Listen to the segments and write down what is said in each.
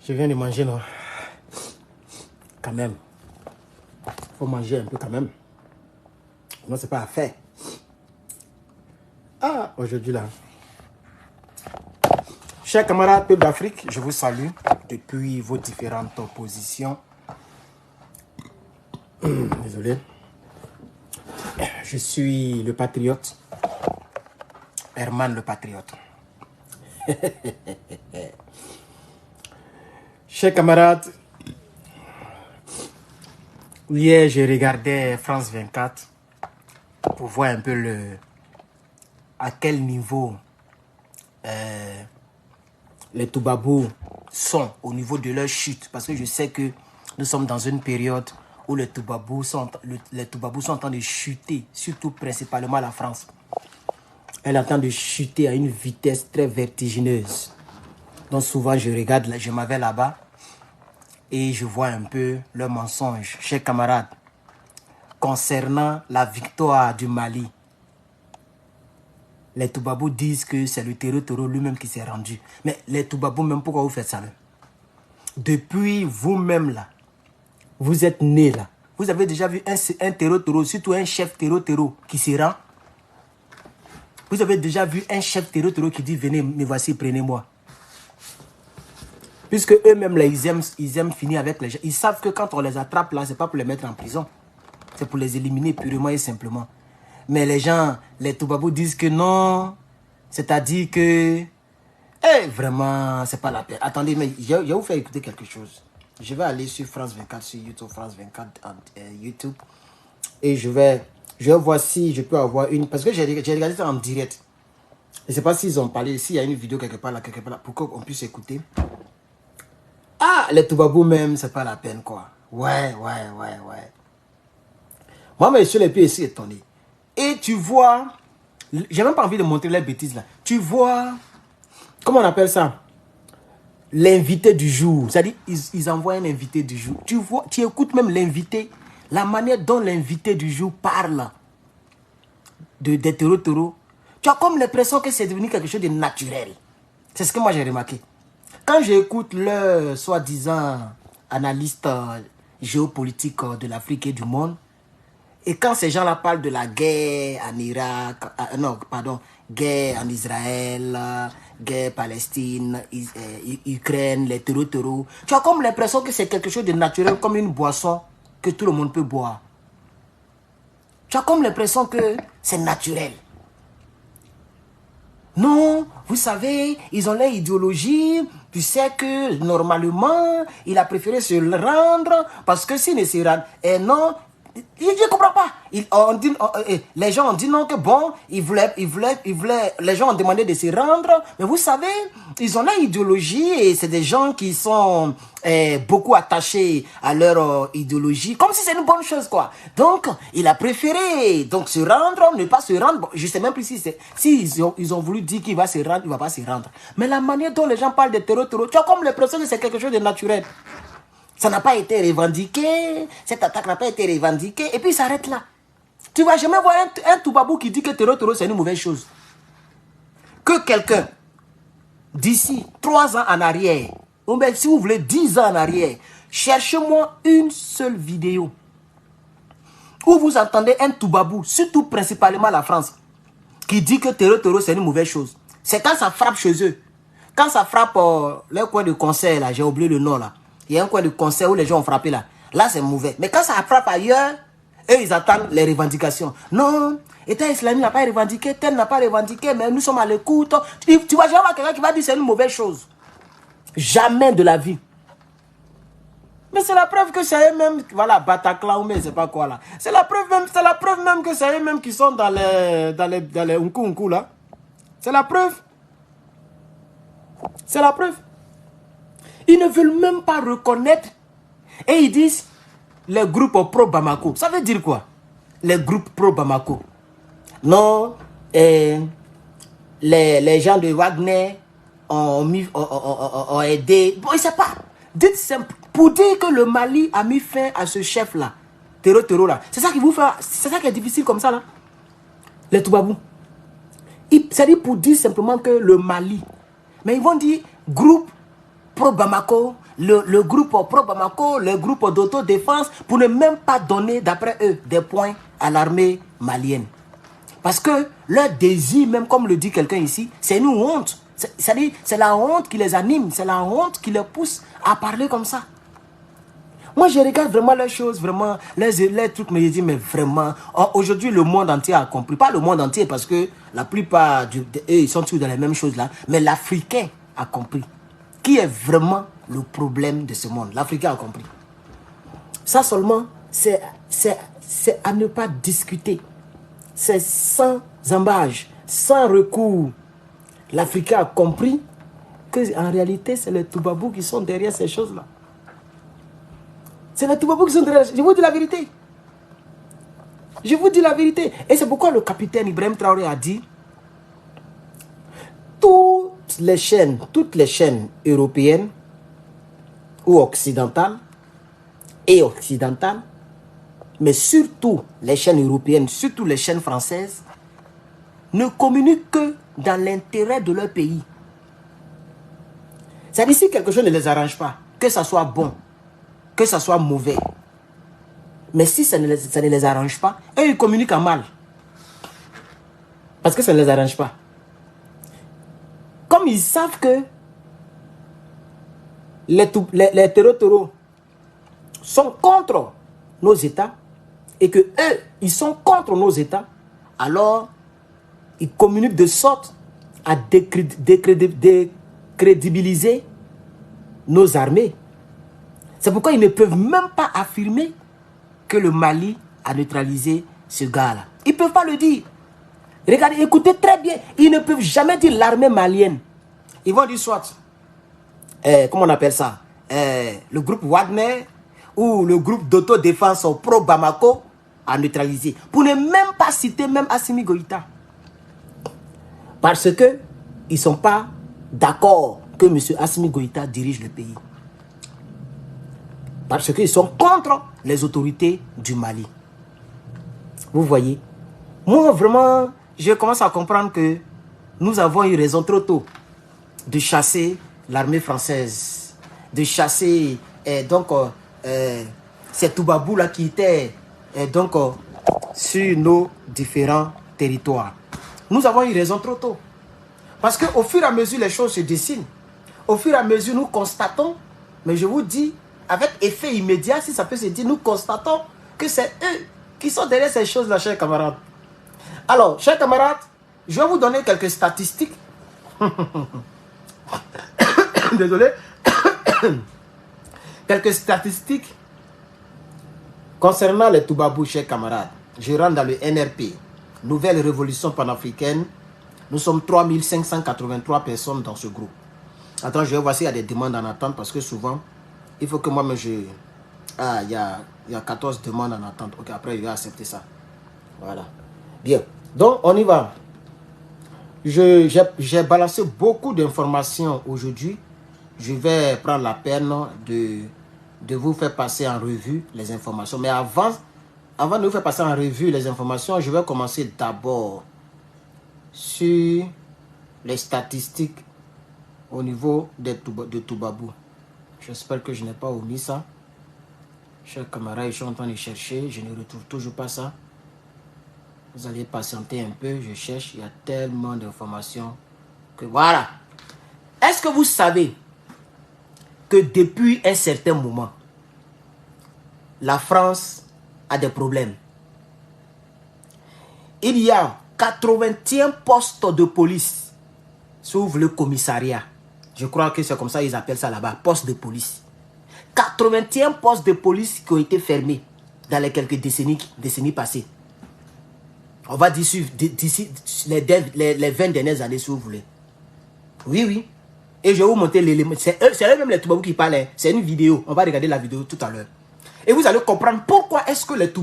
Je viens de manger, non? Quand même. Faut manger un peu quand même. Non, c'est pas à faire. Ah, aujourd'hui là. Chers camarades peuple d'Afrique, je vous salue depuis vos différentes positions. Désolé. Je suis le patriote. Herman le patriote. Chers camarades, hier je regardais France 24 pour voir un peu à quel niveau les Toubabous sont au niveau de leur chute. Parce que je sais que nous sommes dans une période où les Toubabous sont en train de chuter, surtout principalement la France. Elle est en train de chuter à une vitesse très vertigineuse. Donc souvent je regarde, je m'avais là-bas et je vois un peu le mensonge. Chers camarades, concernant la victoire du Mali, les Toubabous disent que c'est le Tero lui-même qui s'est rendu. Mais les Toubabous, même pourquoi vous faites ça? Depuis vous-même là, vous êtes nés là. Vous avez déjà vu un Tero, surtout un chef Tero qui se rend? Vous avez déjà vu un chef Tero qui dit venez, me voici, prenez-moi. Puisque eux-mêmes là, ils aiment finir avec les gens. Ils savent que quand on les attrape là, c'est pas pour les mettre en prison. C'est pour les éliminer purement et simplement. Mais les gens, les Toubabous disent que non. C'est-à-dire que... vraiment, c'est pas la peine. Attendez, mais je vais vous faire écouter quelque chose. Je vais aller sur France 24, sur YouTube, France 24, YouTube. Et je vais voir si je peux avoir une... Parce que j'ai regardé ça en direct. Je ne sais pas s'ils ont parlé, s'il y a une vidéo quelque part là, pour qu'on puisse écouter. Ah, les Toubabous même, c'est pas la peine, quoi. Ouais. Moi, mais je suis les pieds ici étonné. Et tu vois, j'ai même pas envie de montrer les bêtises là. Tu vois, comment on appelle ça? L'invité du jour. C'est-à-dire, ils envoient un invité du jour. Tu vois, tu écoutes même l'invité, la manière dont l'invité du jour parle des Tero. Tu as comme l'impression que c'est devenu quelque chose de naturel. C'est ce que moi j'ai remarqué. Quand j'écoute le soi-disant analyste géopolitique de l'Afrique et du monde, et quand ces gens-là parlent de la guerre en Irak, guerre en Israël, guerre Palestine, Ukraine, les Tero, tu as comme l'impression que c'est quelque chose de naturel, comme une boisson que tout le monde peut boire. Tu as comme l'impression que c'est naturel. Non, vous savez, ils ont leur idéologie. Tu sais que normalement, il a préféré se rendre parce que s'il ne se rend, non, je ne comprends pas. Les gens ont dit non, que bon, ils voulaient, les gens ont demandé de se rendre. Mais vous savez, ils ont leur idéologie et c'est des gens qui sont beaucoup attachés à leur idéologie, comme si c'est une bonne chose, quoi. Donc, il a préféré donc se rendre, ne pas se rendre. Bon, je ne sais même plus si ils ont voulu dire qu'il va se rendre, il ne va pas se rendre. Mais la manière dont les gens parlent de Tero, tu as comme l'impression que c'est quelque chose de naturel. Ça n'a pas été revendiqué, cette attaque n'a pas été revendiquée, et puis il s'arrête là. Tu vas jamais voir un Toubabou qui dit que Tero c'est une mauvaise chose. Que quelqu'un, d'ici 3 ans en arrière, ou bien si vous voulez 10 ans en arrière, cherchez-moi une seule vidéo où vous entendez un Toubabou, surtout principalement la France, qui dit que Tero c'est une mauvaise chose. C'est quand ça frappe chez eux. Quand ça frappe leur coin de concert, là, j'ai oublié le nom là. Il y a un coin de concert où les gens ont frappé là. Là, c'est mauvais. Mais quand ça frappe ailleurs, eux, ils attendent les revendications. Non, État islamique n'a pas revendiqué, tel n'a pas revendiqué, mais nous sommes à l'écoute. Tu vas jamais voir quelqu'un qui va dire que c'est une mauvaise chose. Jamais de la vie. Mais c'est la preuve que c'est eux-mêmes, voilà, Bataclan ou mais c'est pas quoi là. C'est la preuve même que c'est eux-mêmes qui sont dans les unku là. C'est la preuve. C'est la preuve. Ils ne veulent même pas reconnaître. Et ils disent les groupes pro-Bamako. Ça veut dire quoi? Les groupes pro-Bamako. Non, les gens de Wagner ont aidé. Bon, je ne sais pas. Dites simple. Pour dire que le Mali a mis fin à ce chef-là, Tero là. C'est ça qui vous fait. C'est ça qui est difficile comme ça là. Les Toubabous. C'est-à-dire pour dire simplement que le Mali. Mais ils vont dire groupe pro-Bamako, le groupe pro-Bamako, le groupe d'autodéfense, pour ne même pas donner, d'après eux, des points à l'armée malienne. Parce que leur désir, même comme le dit quelqu'un ici, c'est une honte. C'est la honte qui les anime, c'est la honte qui les pousse à parler comme ça. Moi, je regarde vraiment les choses, vraiment, les trucs, mais je dis, mais vraiment, aujourd'hui, le monde entier a compris. Pas le monde entier, parce que la plupart, ils sont tous dans les mêmes choses là, mais l'Africain a compris. Qui est vraiment le problème de ce monde? L'Africain a compris. Ça seulement, c'est à ne pas discuter. C'est sans embâche, sans recours. L'Africain a compris qu'en réalité, c'est les Toubabous qui sont derrière ces choses-là. C'est les Toubabous qui sont derrière. Je vous dis la vérité. Je vous dis la vérité. Et c'est pourquoi le capitaine Ibrahim Traoré a dit toutes les chaînes européennes ou occidentales mais surtout les chaînes européennes, surtout les chaînes françaises, ne communiquent que dans l'intérêt de leur pays. C'est-à-dire si quelque chose ne les arrange pas, que ça soit bon, que ça soit mauvais, mais si ça ne les arrange pas, eux ils communiquent en mal. Parce que ça ne les arrange pas. Comme ils savent que les terreaux sont contre nos États et que eux, ils sont contre nos États, alors ils communiquent de sorte à décrédibiliser nos armées. C'est pourquoi ils ne peuvent même pas affirmer que le Mali a neutralisé ce gars-là. Ils ne peuvent pas le dire. Regardez, écoutez très bien. Ils ne peuvent jamais dire l'armée malienne. Ils vont dire soit, comment on appelle ça, le groupe Wagner ou le groupe d'autodéfense pro-Bamako a neutralisé. Pour ne même pas citer même Assimi Goïta. Parce que ils ne sont pas d'accord que M. Assimi Goïta dirige le pays. Parce qu'ils sont contre les autorités du Mali. Vous voyez? Moi, vraiment, je commence à comprendre que nous avons eu raison trop tôt de chasser l'armée française, de chasser ces Toubabous-là qui étaient sur nos différents territoires. Nous avons eu raison trop tôt. Parce qu'au fur et à mesure, les choses se dessinent. Au fur et à mesure, nous constatons, mais je vous dis, avec effet immédiat, si ça peut se dire, nous constatons que c'est eux qui sont derrière ces choses-là, chers camarades. Alors, chers camarades, je vais vous donner quelques statistiques. Désolé. Quelques statistiques concernant les Toubabous, chers camarades. Je rentre dans le NRP, Nouvelle Révolution Panafricaine. Nous sommes 3583 personnes dans ce groupe. Attends, je vais voir s'il y a des demandes en attente parce que souvent, il faut que moi-même je... Ah, il y a 14 demandes en attente. Ok, après, je vais accepter ça. Voilà. Bien. Donc, on y va. J'ai balancé beaucoup d'informations aujourd'hui. Je vais prendre la peine de vous faire passer en revue les informations. Mais avant de vous faire passer en revue les informations, je vais commencer d'abord sur les statistiques au niveau de Toubabou. J'espère que je n'ai pas omis ça. Chers camarades, je suis en train de chercher. Je ne retrouve toujours pas ça. Vous allez patienter un peu. Je cherche. Il y a tellement d'informations que voilà. Est-ce que vous savez que depuis un certain moment, la France a des problèmes? Il y a 81 postes de police sauf le commissariat. Je crois que c'est comme ça qu'ils appellent ça là-bas, poste de police. 81 postes de police qui ont été fermés dans les quelques décennies passées. On va d'ici les 20 dernières années, si vous voulez. Oui, oui. Et je vais vous montrer l'élément. C'est eux-mêmes les Toubabous qui parlent. C'est une vidéo. On va regarder la vidéo tout à l'heure. Et vous allez comprendre pourquoi est-ce que les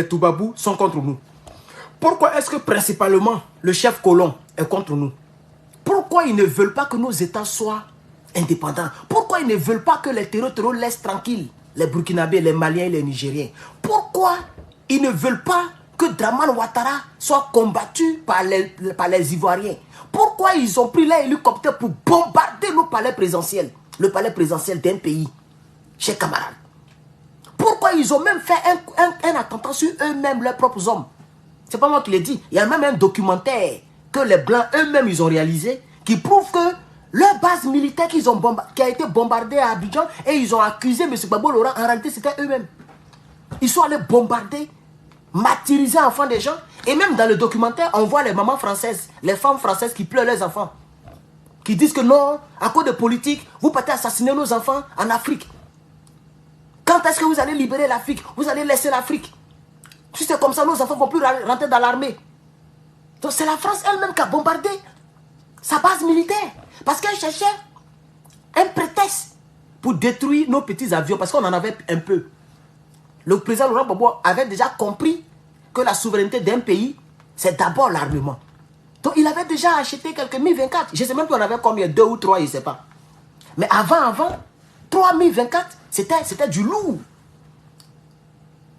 Toubabous sont contre nous. Pourquoi est-ce que principalement le chef colon est contre nous. Pourquoi ils ne veulent pas que nos États soient indépendants. Pourquoi ils ne veulent pas que les terreaux laissent tranquilles les Burkinabés, les Maliens et les Nigériens. Pourquoi ils ne veulent pas que Dramane Ouattara soit combattu par les Ivoiriens. Pourquoi ils ont pris l'hélicoptère pour bombarder nos palais présidentiels? le palais présidentiel d'un pays, chers camarades. Pourquoi ils ont même fait un attentat sur eux-mêmes, leurs propres hommes? C'est pas moi qui l'ai dit. Il y a même un documentaire que les Blancs eux-mêmes ils ont réalisé qui prouve que leur base militaire qui a été bombardée à Abidjan et ils ont accusé M. Gbagbo Laurent, en réalité c'était eux-mêmes. Ils sont allés bombarder, martyriser enfants des gens. Et même dans le documentaire, on voit les mamans françaises, les femmes françaises qui pleurent leurs enfants. Qui disent que non, à cause de politique, vous partez assassiner nos enfants en Afrique. Quand est-ce que vous allez libérer l'Afrique? Vous allez laisser l'Afrique. Si c'est comme ça, nos enfants ne vont plus rentrer dans l'armée. Donc c'est la France elle-même qui a bombardé sa base militaire. Parce qu'elle cherchait un prétexte pour détruire nos petits avions. Parce qu'on en avait un peu. Le président Laurent Gbagbo avait déjà compris que la souveraineté d'un pays, c'est d'abord l'armement. Donc il avait déjà acheté quelques Mi-24. Je ne sais même pas on avait combien, 2 ou 3, je ne sais pas. Mais avant, 3 Mi-24, c'était du lourd.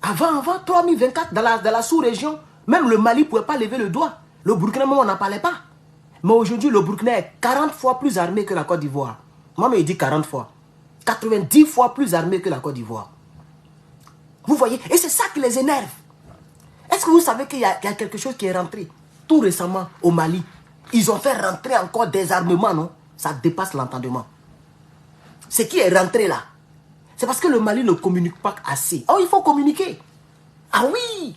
Avant, 3 Mi-24, dans la sous-région, même le Mali ne pouvait pas lever le doigt. Le Burkina, même on n'en parlait pas. Mais aujourd'hui, le Burkina est 40 fois plus armé que la Côte d'Ivoire. Moi, il dit 40 fois. 90 fois plus armé que la Côte d'Ivoire. Vous voyez? Et c'est ça qui les énerve. Est-ce que vous savez qu'il y a quelque chose qui est rentré tout récemment au Mali? Ils ont fait rentrer encore des armements, non? Ça dépasse l'entendement. Ce qui est rentré là, c'est parce que le Mali ne communique pas assez. Oh, il faut communiquer. Ah oui!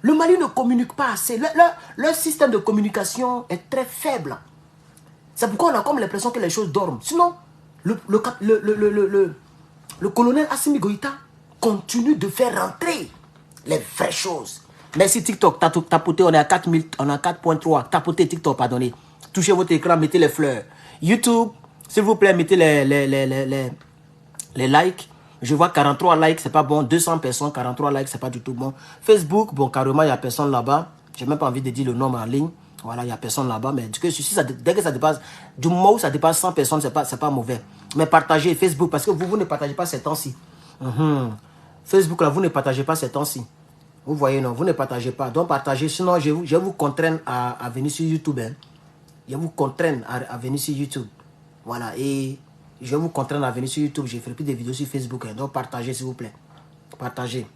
Le Mali ne communique pas assez. Leur système de communication est très faible. C'est pourquoi on a comme l'impression que les choses dorment. Sinon, le colonel Assimi Goïta continue de faire rentrer les vraies choses. Merci TikTok, tapotez, on est à 4000, on est à 4.3. Tapotez TikTok, pardonnez. Touchez votre écran, mettez les fleurs. YouTube, s'il vous plaît, mettez les likes. Je vois 43 likes, c'est pas bon. 200 personnes, 43 likes, c'est pas du tout bon. Facebook, bon, carrément, il n'y a personne là-bas. J'ai même pas envie de dire le nombre en ligne. Voilà, il n'y a personne là-bas. Mais dès que ça dépasse, du moment où ça dépasse 100 personnes, c'est pas mauvais. Mais partagez Facebook, parce que vous ne partagez pas ces temps-ci. Facebook, là, vous ne partagez pas ces temps-ci. Vous voyez, non, vous ne partagez pas. Donc, partagez. Sinon, je vais vous contraindre à venir sur YouTube. Hein. Je vais vous contraindre à venir sur YouTube. Voilà, et je vais vous contraindre à venir sur YouTube. Je ne ferai plus de vidéos sur Facebook. Hein. Donc, partagez, s'il vous plaît. Partagez.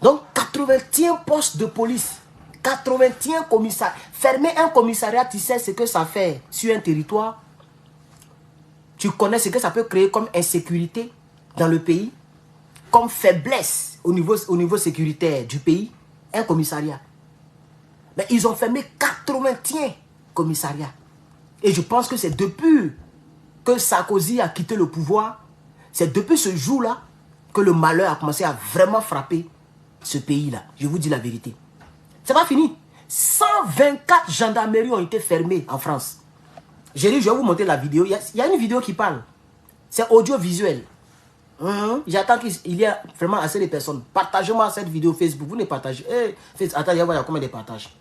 Donc, 81 postes de police. 81 commissariats. Fermer un commissariat, tu sais ce que ça fait sur un territoire. Tu connais ce que ça peut créer comme insécurité dans le pays. Comme faiblesse au niveau sécuritaire du pays. Un commissariat. Mais ils ont fermé 81 commissariats. Et je pense que c'est depuis que Sarkozy a quitté le pouvoir, c'est depuis ce jour-là que le malheur a commencé à vraiment frapper ce pays-là. Je vous dis la vérité. C'est pas fini. 124 gendarmeries ont été fermées en France. J'ai dit, je vais vous montrer la vidéo. Il y a une vidéo qui parle. C'est audiovisuel. J'attends qu'il y ait vraiment assez de personnes. Partagez-moi cette vidéo Facebook. Vous ne partagez. Attends, il y a combien de partages?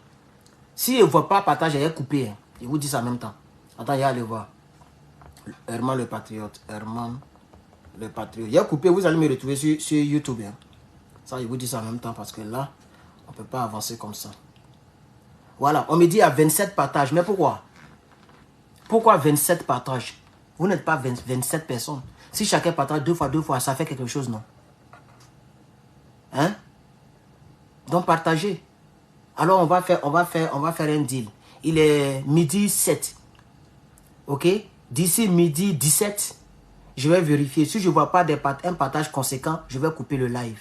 Si je ne vois pas partage, il y a coupé. Hein. Je vous dis ça en même temps. Attends, il y a aller voir. Herman le Patriote. Herman le Patriote. Il y a coupé, vous allez me retrouver sur YouTube. Hein. Ça, je vous dis ça en même temps parce que là, on ne peut pas avancer comme ça. Voilà, on me dit à 27 partages. Mais pourquoi? Pourquoi 27 partages? Vous n'êtes pas 27 personnes. Si chacun partage 2 fois, ça fait quelque chose, non? Hein? Donc partagez. Alors on va faire un deal. Il est midi 7. Ok? D'ici midi 17, je vais vérifier. Si je ne vois pas un partage conséquent, je vais couper le live.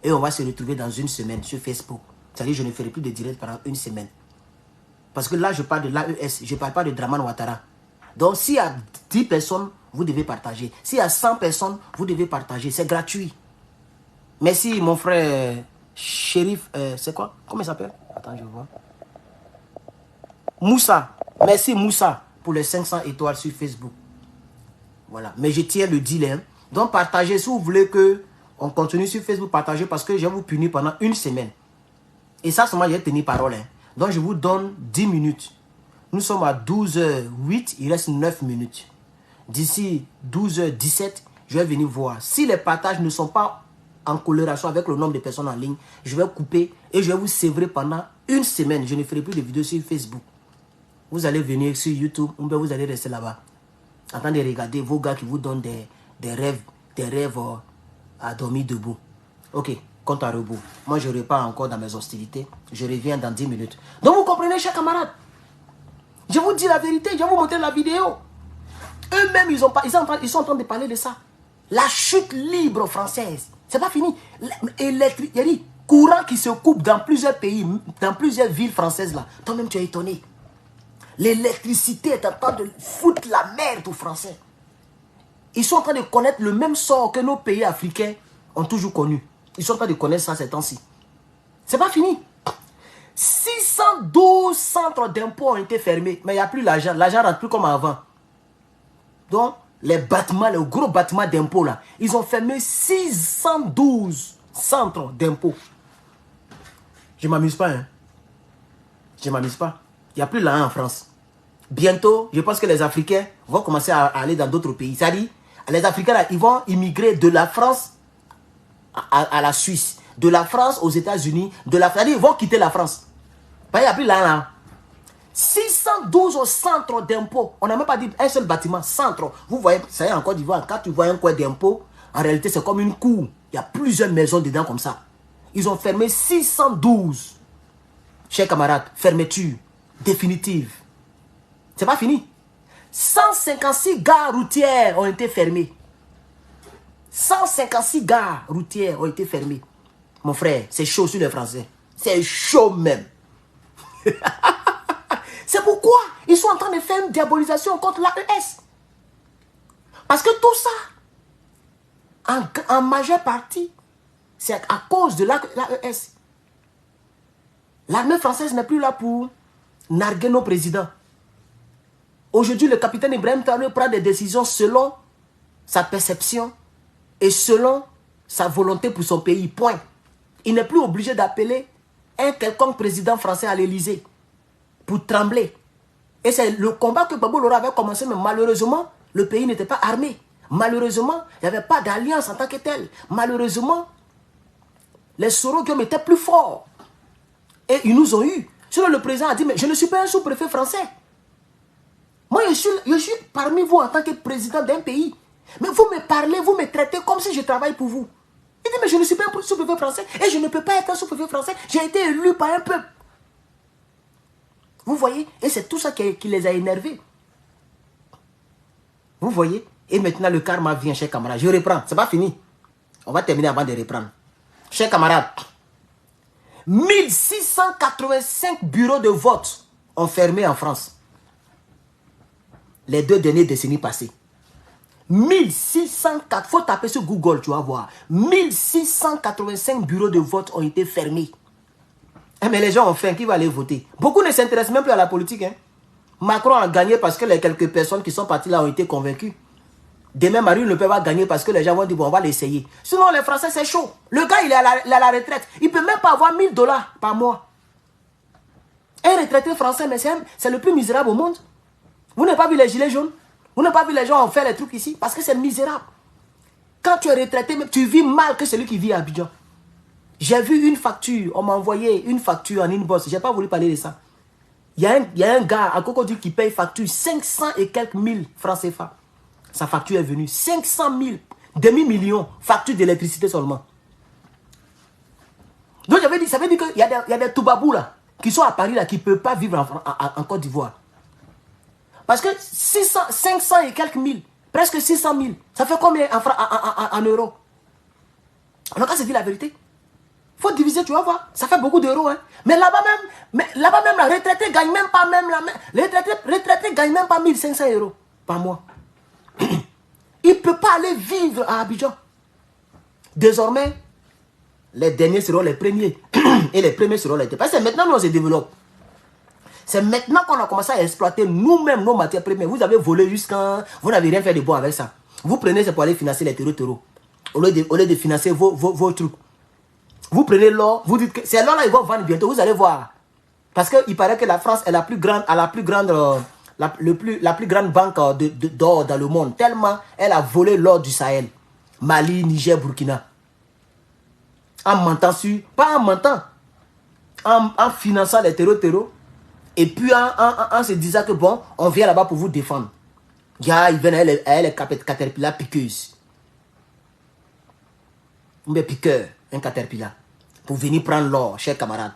Et on va se retrouver dans une semaine sur Facebook. C'est-à-dire que je ne ferai plus de direct pendant une semaine. Parce que là, je parle de l'AES. Je ne parle pas de Draman Ouattara. Donc, s'il y a 10 personnes, vous devez partager. S'il y a 100 personnes, vous devez partager. C'est gratuit. Merci, mon frère Chérif. C'est quoi? Comment il s'appelle? Attends, je vois. Moussa. Merci, Moussa, pour les 500 étoiles sur Facebook. Voilà. Mais je tiens le deal. Hein. Donc, partagez. Si vous voulez qu'on continue sur Facebook, partagez parce que je vais vous punir pendant une semaine. Et ça, seulement, je vais tenir parole. Hein. Donc, je vous donne 10 minutes. Nous sommes à 12h08. Il reste 9 minutes. D'ici 12h17, je vais venir voir. Si les partages ne sont pas en corrélation avec le nombre de personnes en ligne, je vais couper et je vais vous sévrer pendant une semaine. Je ne ferai plus de vidéos sur Facebook. Vous allez venir sur YouTube ou bien vous allez rester là-bas. en train de regarder vos gars qui vous donnent des rêves à dormir debout. Ok, compte à rebours. Moi, je repars encore dans mes hostilités. Je reviens dans 10 minutes. Donc, vous comprenez, chers camarades? Je vous dis la vérité, je vais vous montrer la vidéo. Eux-mêmes, ils sont en train de parler de ça. La chute libre française. C'est pas fini. Il y a dit, courant qui se coupe dans plusieurs pays, dans plusieurs villes françaises là. Toi-même, tu es étonné. L'électricité est en train de foutre la merde aux Français. Ils sont en train de connaître le même sort que nos pays africains ont toujours connu. Ils sont en train de connaître ça ces temps-ci. C'est pas fini. 612 centres d'impôts ont été fermés. Mais il n'y a plus l'argent. L'argent ne rentre plus comme avant. Donc, les bâtiments, les gros bâtiments d'impôts là, ils ont fermé 612 centres d'impôts. Je ne m'amuse pas, hein. Je ne m'amuse pas. Il n'y a plus l'argent en France. Bientôt, je pense que les Africains vont commencer à aller dans d'autres pays. C'est-à-dire, les Africains là, ils vont immigrer de la France à la Suisse, de la France aux États-Unis, c'est-à-dire ils vont quitter la France. Il n'y a plus là. 612 au centre d'impôt. On n'a même pas dit un seul bâtiment, centre. Vous voyez, ça y est en Côte d'Ivoire, quand tu vois un coin d'impôt, en réalité c'est comme une cour. Il y a plusieurs maisons dedans comme ça. Ils ont fermé 612. Chers camarades, fermeture définitive. C'est pas fini. 156 gares routières ont été fermées. 156 gares routières ont été fermées. Mon frère, c'est chaud sur les Français. C'est chaud même. C'est pourquoi ils sont en train de faire une diabolisation contre l'AES. Parce que tout ça, en majeure partie, c'est à cause de l'AES. L'armée française n'est plus là pour narguer nos présidents. Aujourd'hui, le capitaine Ibrahim Traoré prend des décisions selon sa perception et selon sa volonté pour son pays. Point. Il n'est plus obligé d'appeler un quelconque président français à l'Élysée pour trembler. Et c'est le combat que Gbagbo Lora avait commencé, mais malheureusement, le pays n'était pas armé. Malheureusement, il n'y avait pas d'alliance en tant que telle. Malheureusement, les Soroguium étaient plus forts. Et ils nous ont eu. Sinon, le président a dit, mais je ne suis pas un sous-préfet français. Moi, je suis parmi vous en tant que président d'un pays. Mais vous me parlez, vous me traitez comme si je travaille pour vous. Il dit, mais je ne suis pas un sous-préfet français. Et je ne peux pas être un sous-préfet français. J'ai été élu par un peuple. Vous voyez? Et c'est tout ça qui les a énervés. Vous voyez? Et maintenant, le karma vient, chers camarades. Je reprends. C'est pas fini. On va terminer avant de reprendre. Chers camarades, 1685 bureaux de vote ont fermé en France. Les 2 dernières décennies passées. 1604, il faut taper sur Google, tu vas voir. 1685 bureaux de vote ont été fermés. Mais les gens ont faim, qui va aller voter? Beaucoup ne s'intéressent même plus à la politique. Hein. Macron a gagné parce que les quelques personnes qui sont parties là ont été convaincues. Demain, Marie ne peut pas gagner parce que les gens vont dire, bon, on va l'essayer. Sinon, les Français, c'est chaud. Le gars, il est à la retraite. Il ne peut même pas avoir 1000 $ par mois. Un retraité français, mais c'est le plus misérable au monde. Vous n'avez pas vu les gilets jaunes? Vous n'avez pas vu les gens faire les trucs ici? Parce que c'est misérable. Quand tu es retraité, tu vis mal que celui qui vit à Abidjan. J'ai vu une facture, on m'a envoyé une facture en inbox. Je n'ai pas voulu parler de ça. Il y a un gars à Cocody qui paye facture 500 et quelques mille francs CFA. Sa facture est venue. 500 000, demi-million, facture d'électricité seulement. Donc j'avais dit, ça veut dire qu'il y a des Toubabous là, qui sont à Paris là, qui ne peuvent pas vivre en Côte d'Ivoire. Parce que 500 et quelques mille, presque 600 000, ça fait combien en euros? Alors quand c'est dit la vérité, il faut diviser, tu vas voir, ça fait beaucoup d'euros. Hein. Mais là-bas même, la retraité gagne même pas retraité gagne même pas 1500 € par mois. Il ne peut pas aller vivre à Abidjan. Désormais, les derniers seront les premiers. Et les premiers seront les derniers. Parce que c'est maintenant qu'on se développe. C'est maintenant qu'on a commencé à exploiter nous-mêmes nos matières premières. Vous avez volé jusqu'à... Vous n'avez rien fait de bon avec ça. Vous prenez ça pour aller financer les terreaux. Au lieu de financer vos trucs. Vous prenez l'or, vous dites que c'est l'or là, ils vont vendre bientôt. Vous allez voir. Parce qu'il paraît que la France est la plus grande banque d'or dans le monde. Tellement elle a volé l'or du Sahel. Mali, Niger, Burkina. En mentant sur... Pas en mentant. En finançant les terreaux. Et puis en se disant que bon, on vient là-bas pour vous défendre. Il vient, elle est caterpillar piqueuse. Un piqueur, un caterpillar. Pour venir prendre l'or, chers camarades.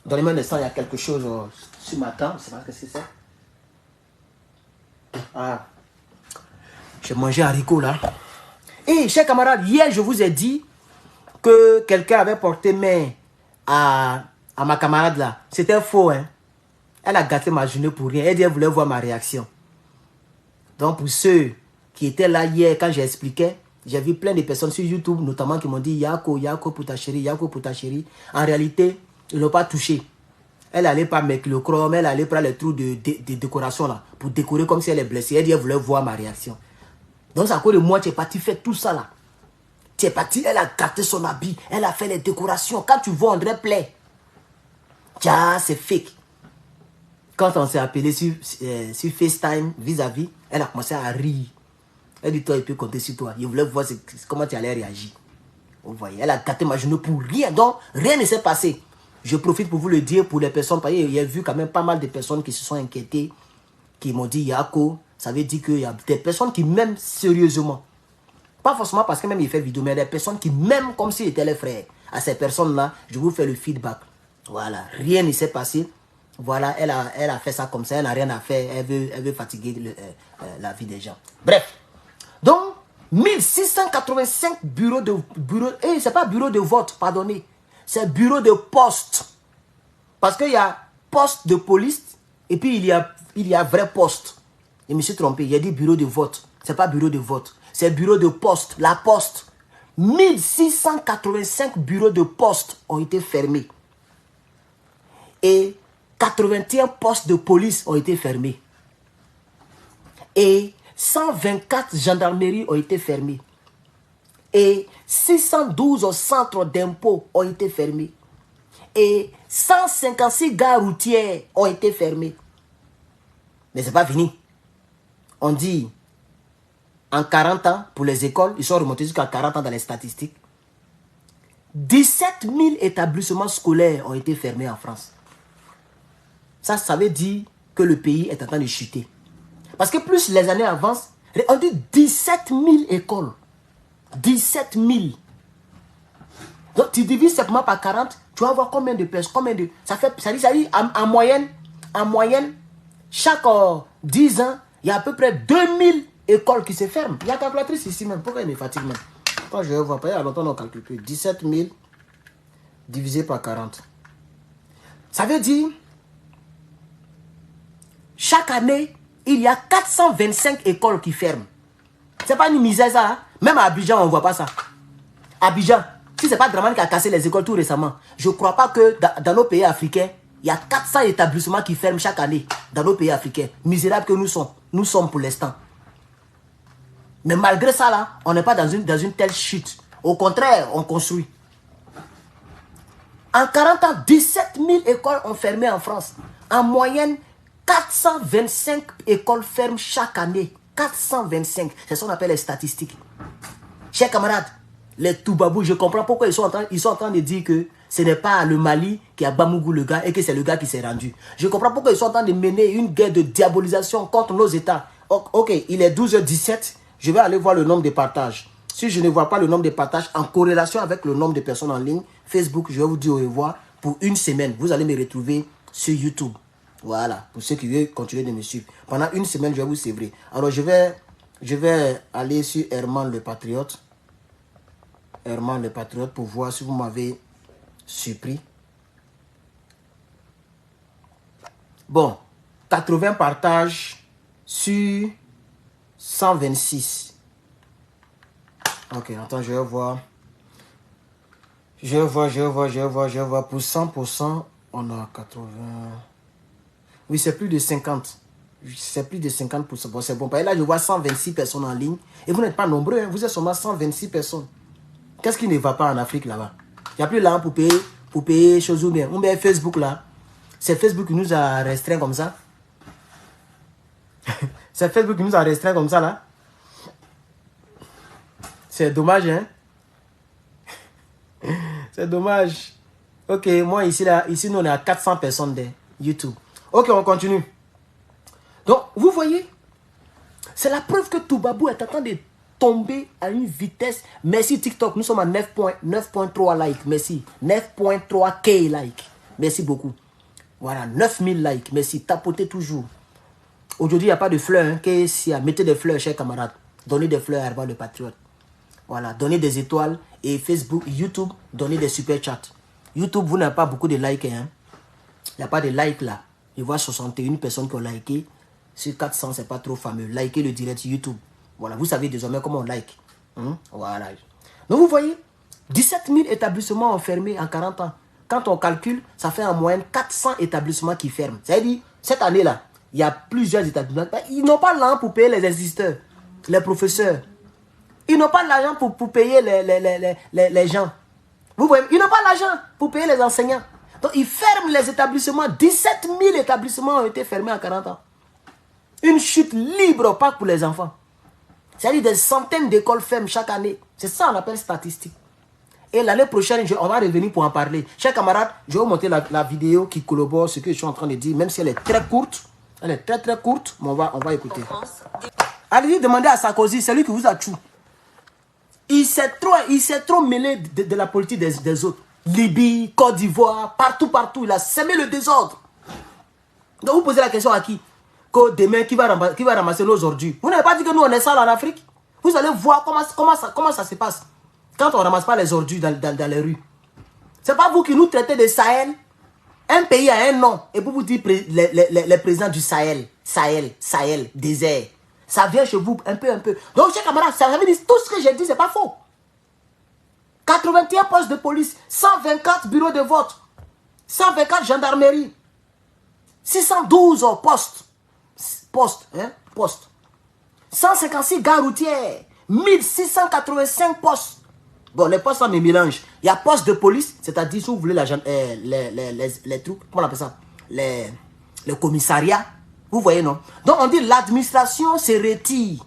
Donnez-moi un instant, il y a quelque chose sur ma table. Je ne sais pas ce que c'est. Ah. J'ai mangé un haricot là. Et chers camarades, hier je vous ai dit que quelqu'un avait porté main à ma camarade là. C'était faux, hein. Elle a gâté ma journée pour rien. Elle dit qu'elle voulait voir ma réaction. Donc pour ceux qui étaient là hier quand j'expliquais, j'ai vu plein de personnes sur YouTube notamment qui m'ont dit Yako, Yako pour ta chérie, Yako pour ta chérie. En réalité, ils ne l'ont pas touché. Elle allait pas mettre le chrome, elle allait prendre les trous de décoration là pour décorer comme si elle est blessée. Elle dit qu'elle voulait voir ma réaction. Donc c'est à cause de moi, tu es parti faire tout ça là. Tu es parti, elle a gâté son habit, elle a fait les décorations. Quand tu vois André Play, tiens, c'est fake. Quand on s'est appelé sur FaceTime vis-à-vis, elle a commencé à rire. Elle dit, toi, il peut compter sur toi. Il voulait voir comment tu allais réagir. Vous voyez, elle a gâté ma journée pour rien. Donc, rien ne s'est passé. Je profite pour vous le dire pour les personnes. Parce qu'il y a vu quand même pas mal de personnes qui se sont inquiétées, qui m'ont dit, Yako, ça veut dire qu'il y a des personnes qui m'aiment sérieusement. Pas forcément parce que même il fait vidéo, mais des personnes qui m'aiment comme s'ils étaient les frères. À ces personnes-là, je vous fais le feedback. Voilà, rien ne s'est passé. Voilà, elle a fait ça comme ça, elle n'a rien à faire, elle veut fatiguer la vie des gens. Bref, donc 1685 bureaux de... c'est pas bureau de vote, pardonnez, c'est bureau de poste. Parce qu'il y a poste de police et puis il y a vrai poste. Je me suis trompé, il y a dit bureau de vote, c'est pas bureau de vote, c'est bureau de poste, la poste. 1685 bureaux de poste ont été fermés. Et 81 postes de police ont été fermés. Et 124 gendarmeries ont été fermées. Et 612 centres d'impôts ont été fermés. Et 156 gares routières ont été fermées. Mais ce n'est pas fini. On dit, en 40 ans, pour les écoles, ils sont remontés jusqu'à 40 ans dans les statistiques. 17 000 établissements scolaires ont été fermés en France. Ça veut dire que le pays est en train de chuter. Parce que plus les années avancent, on dit 17 000 écoles. 17 000. Donc tu divises simplement par 40, tu vas voir combien de personnes, ça dit en moyenne, chaque 10 ans, il y a à peu près 2000 écoles qui se ferment. Il y a une calculatrice ici même. Pourquoi elle me fatigue même? Quand je vais voir, il y a longtemps on calcule plus. 17 000 divisé par 40. Ça veut dire... Chaque année, il y a 425 écoles qui ferment. C'est pas une misère ça. Hein? Même à Abidjan, on ne voit pas ça. Abidjan, si ce n'est pas Dramane qui a cassé les écoles tout récemment, je ne crois pas que dans nos pays africains, il y a 400 établissements qui ferment chaque année dans nos pays africains. Misérables que nous sommes pour l'instant. Mais malgré ça, là, on n'est pas dans une telle chute. Au contraire, on construit. En 40 ans, 17 000 écoles ont fermé en France. En moyenne, 425 écoles ferment chaque année. 425. C'est ce qu'on appelle les statistiques. Chers camarades, les Toubabou, je comprends pourquoi ils sont en train de dire que ce n'est pas le Mali qui a Bamougou le gars et que c'est le gars qui s'est rendu. Je comprends pourquoi ils sont en train de mener une guerre de diabolisation contre nos États. Ok, il est 12h17. Je vais aller voir le nombre de partages. Si je ne vois pas le nombre de partages en corrélation avec le nombre de personnes en ligne, Facebook, je vais vous dire au revoir pour une semaine. Vous allez me retrouver sur YouTube. Voilà, pour ceux qui veulent continuer de me suivre. Pendant une semaine, je vais vous sévrer. Alors, je vais aller sur Herman le Patriote. Herman le Patriote pour voir si vous m'avez surpris. Bon, 80 partages sur 126. Ok, attends, je vais voir. Je vais voir. Pour 100%, on a 80... Oui, c'est plus de 50. C'est plus de 50%. Bon, c'est bon. Et là, je vois 126 personnes en ligne. Et vous n'êtes pas nombreux. Hein. Vous êtes seulement 126 personnes. Qu'est-ce qui ne va pas en Afrique là-bas? Il n'y a plus l'argent pour payer choses ou bien. On met Facebook là. C'est Facebook qui nous a restreint comme ça. C'est Facebook qui nous a restreint comme ça là. C'est dommage, hein? C'est dommage. Ok, moi ici, nous on est à 400 personnes de YouTube. Ok, on continue. Donc, vous voyez, C'est la preuve que Toubabou est en train de tomber à une vitesse. Merci TikTok, nous sommes à 9.3 likes. Merci. 9.3K likes. Merci beaucoup. Voilà, 9000 likes. Merci. Tapotez toujours. Aujourd'hui, il n'y a pas de fleurs. Hein, mettez des fleurs, chers camarades. Donnez des fleurs à Herbal le Patriote. Voilà, donnez des étoiles. Et Facebook, YouTube, donnez des super chats. YouTube, vous n'avez pas beaucoup de likes. Hein. Il n'y a pas de likes là. Je vois 61 personnes qui ont liké. Sur 400, c'est pas trop fameux. Likez le direct YouTube. Voilà, vous savez désormais comment on like. Voilà. Donc vous voyez, 17 000 établissements ont fermé en 40 ans. Quand on calcule, ça fait en moyenne 400 établissements qui ferment. C'est-à-dire, cette année-là, il y a plusieurs établissements. Ils n'ont pas l'argent pour payer les assisteurs, les professeurs. Ils n'ont pas l'argent pour payer les gens. Vous voyez, ils n'ont pas l'argent pour payer les enseignants. Donc, ils ferment les établissements. 17 000 établissements ont été fermés en 40 ans. Une chute libre, pas pour les enfants. C'est-à-dire des centaines d'écoles ferment chaque année. C'est ça qu'on appelle statistique. Et l'année prochaine, on va revenir pour en parler. Chers camarades, je vais vous montrer la vidéo qui collabore ce que je suis en train de dire, même si elle est très courte. Elle est très très courte, mais on va écouter. Allez-y, demandez à Sarkozy, c'est lui qui vous a tué. Il s'est trop mêlé de la politique des autres. Libye, Côte d'Ivoire, partout, il a semé le désordre. Donc vous posez la question à qui? Que demain, qui va ramasser nos ordures? Vous n'avez pas dit que nous on est sale en Afrique? Vous allez voir comment ça se passe. Quand on ne ramasse pas les ordures dans les rues. Ce n'est pas vous qui nous traitez de Sahel. Un pays a un nom. Et vous dites les présidents du Sahel. Sahel, désert. Ça vient chez vous un peu. Donc, chers camarades, ça veut dire tout ce que j'ai dit, ce n'est pas faux. 81 postes de police, 124 bureaux de vote, 124 gendarmeries, 612 postes. 156 gares routières, 1685 postes. Bon, les postes, ça me mélange. Il y a postes de police, c'est-à-dire, si vous voulez, les trucs, comment on appelle ça? Les commissariats. Vous voyez, non? Donc, on dit l'administration se retire.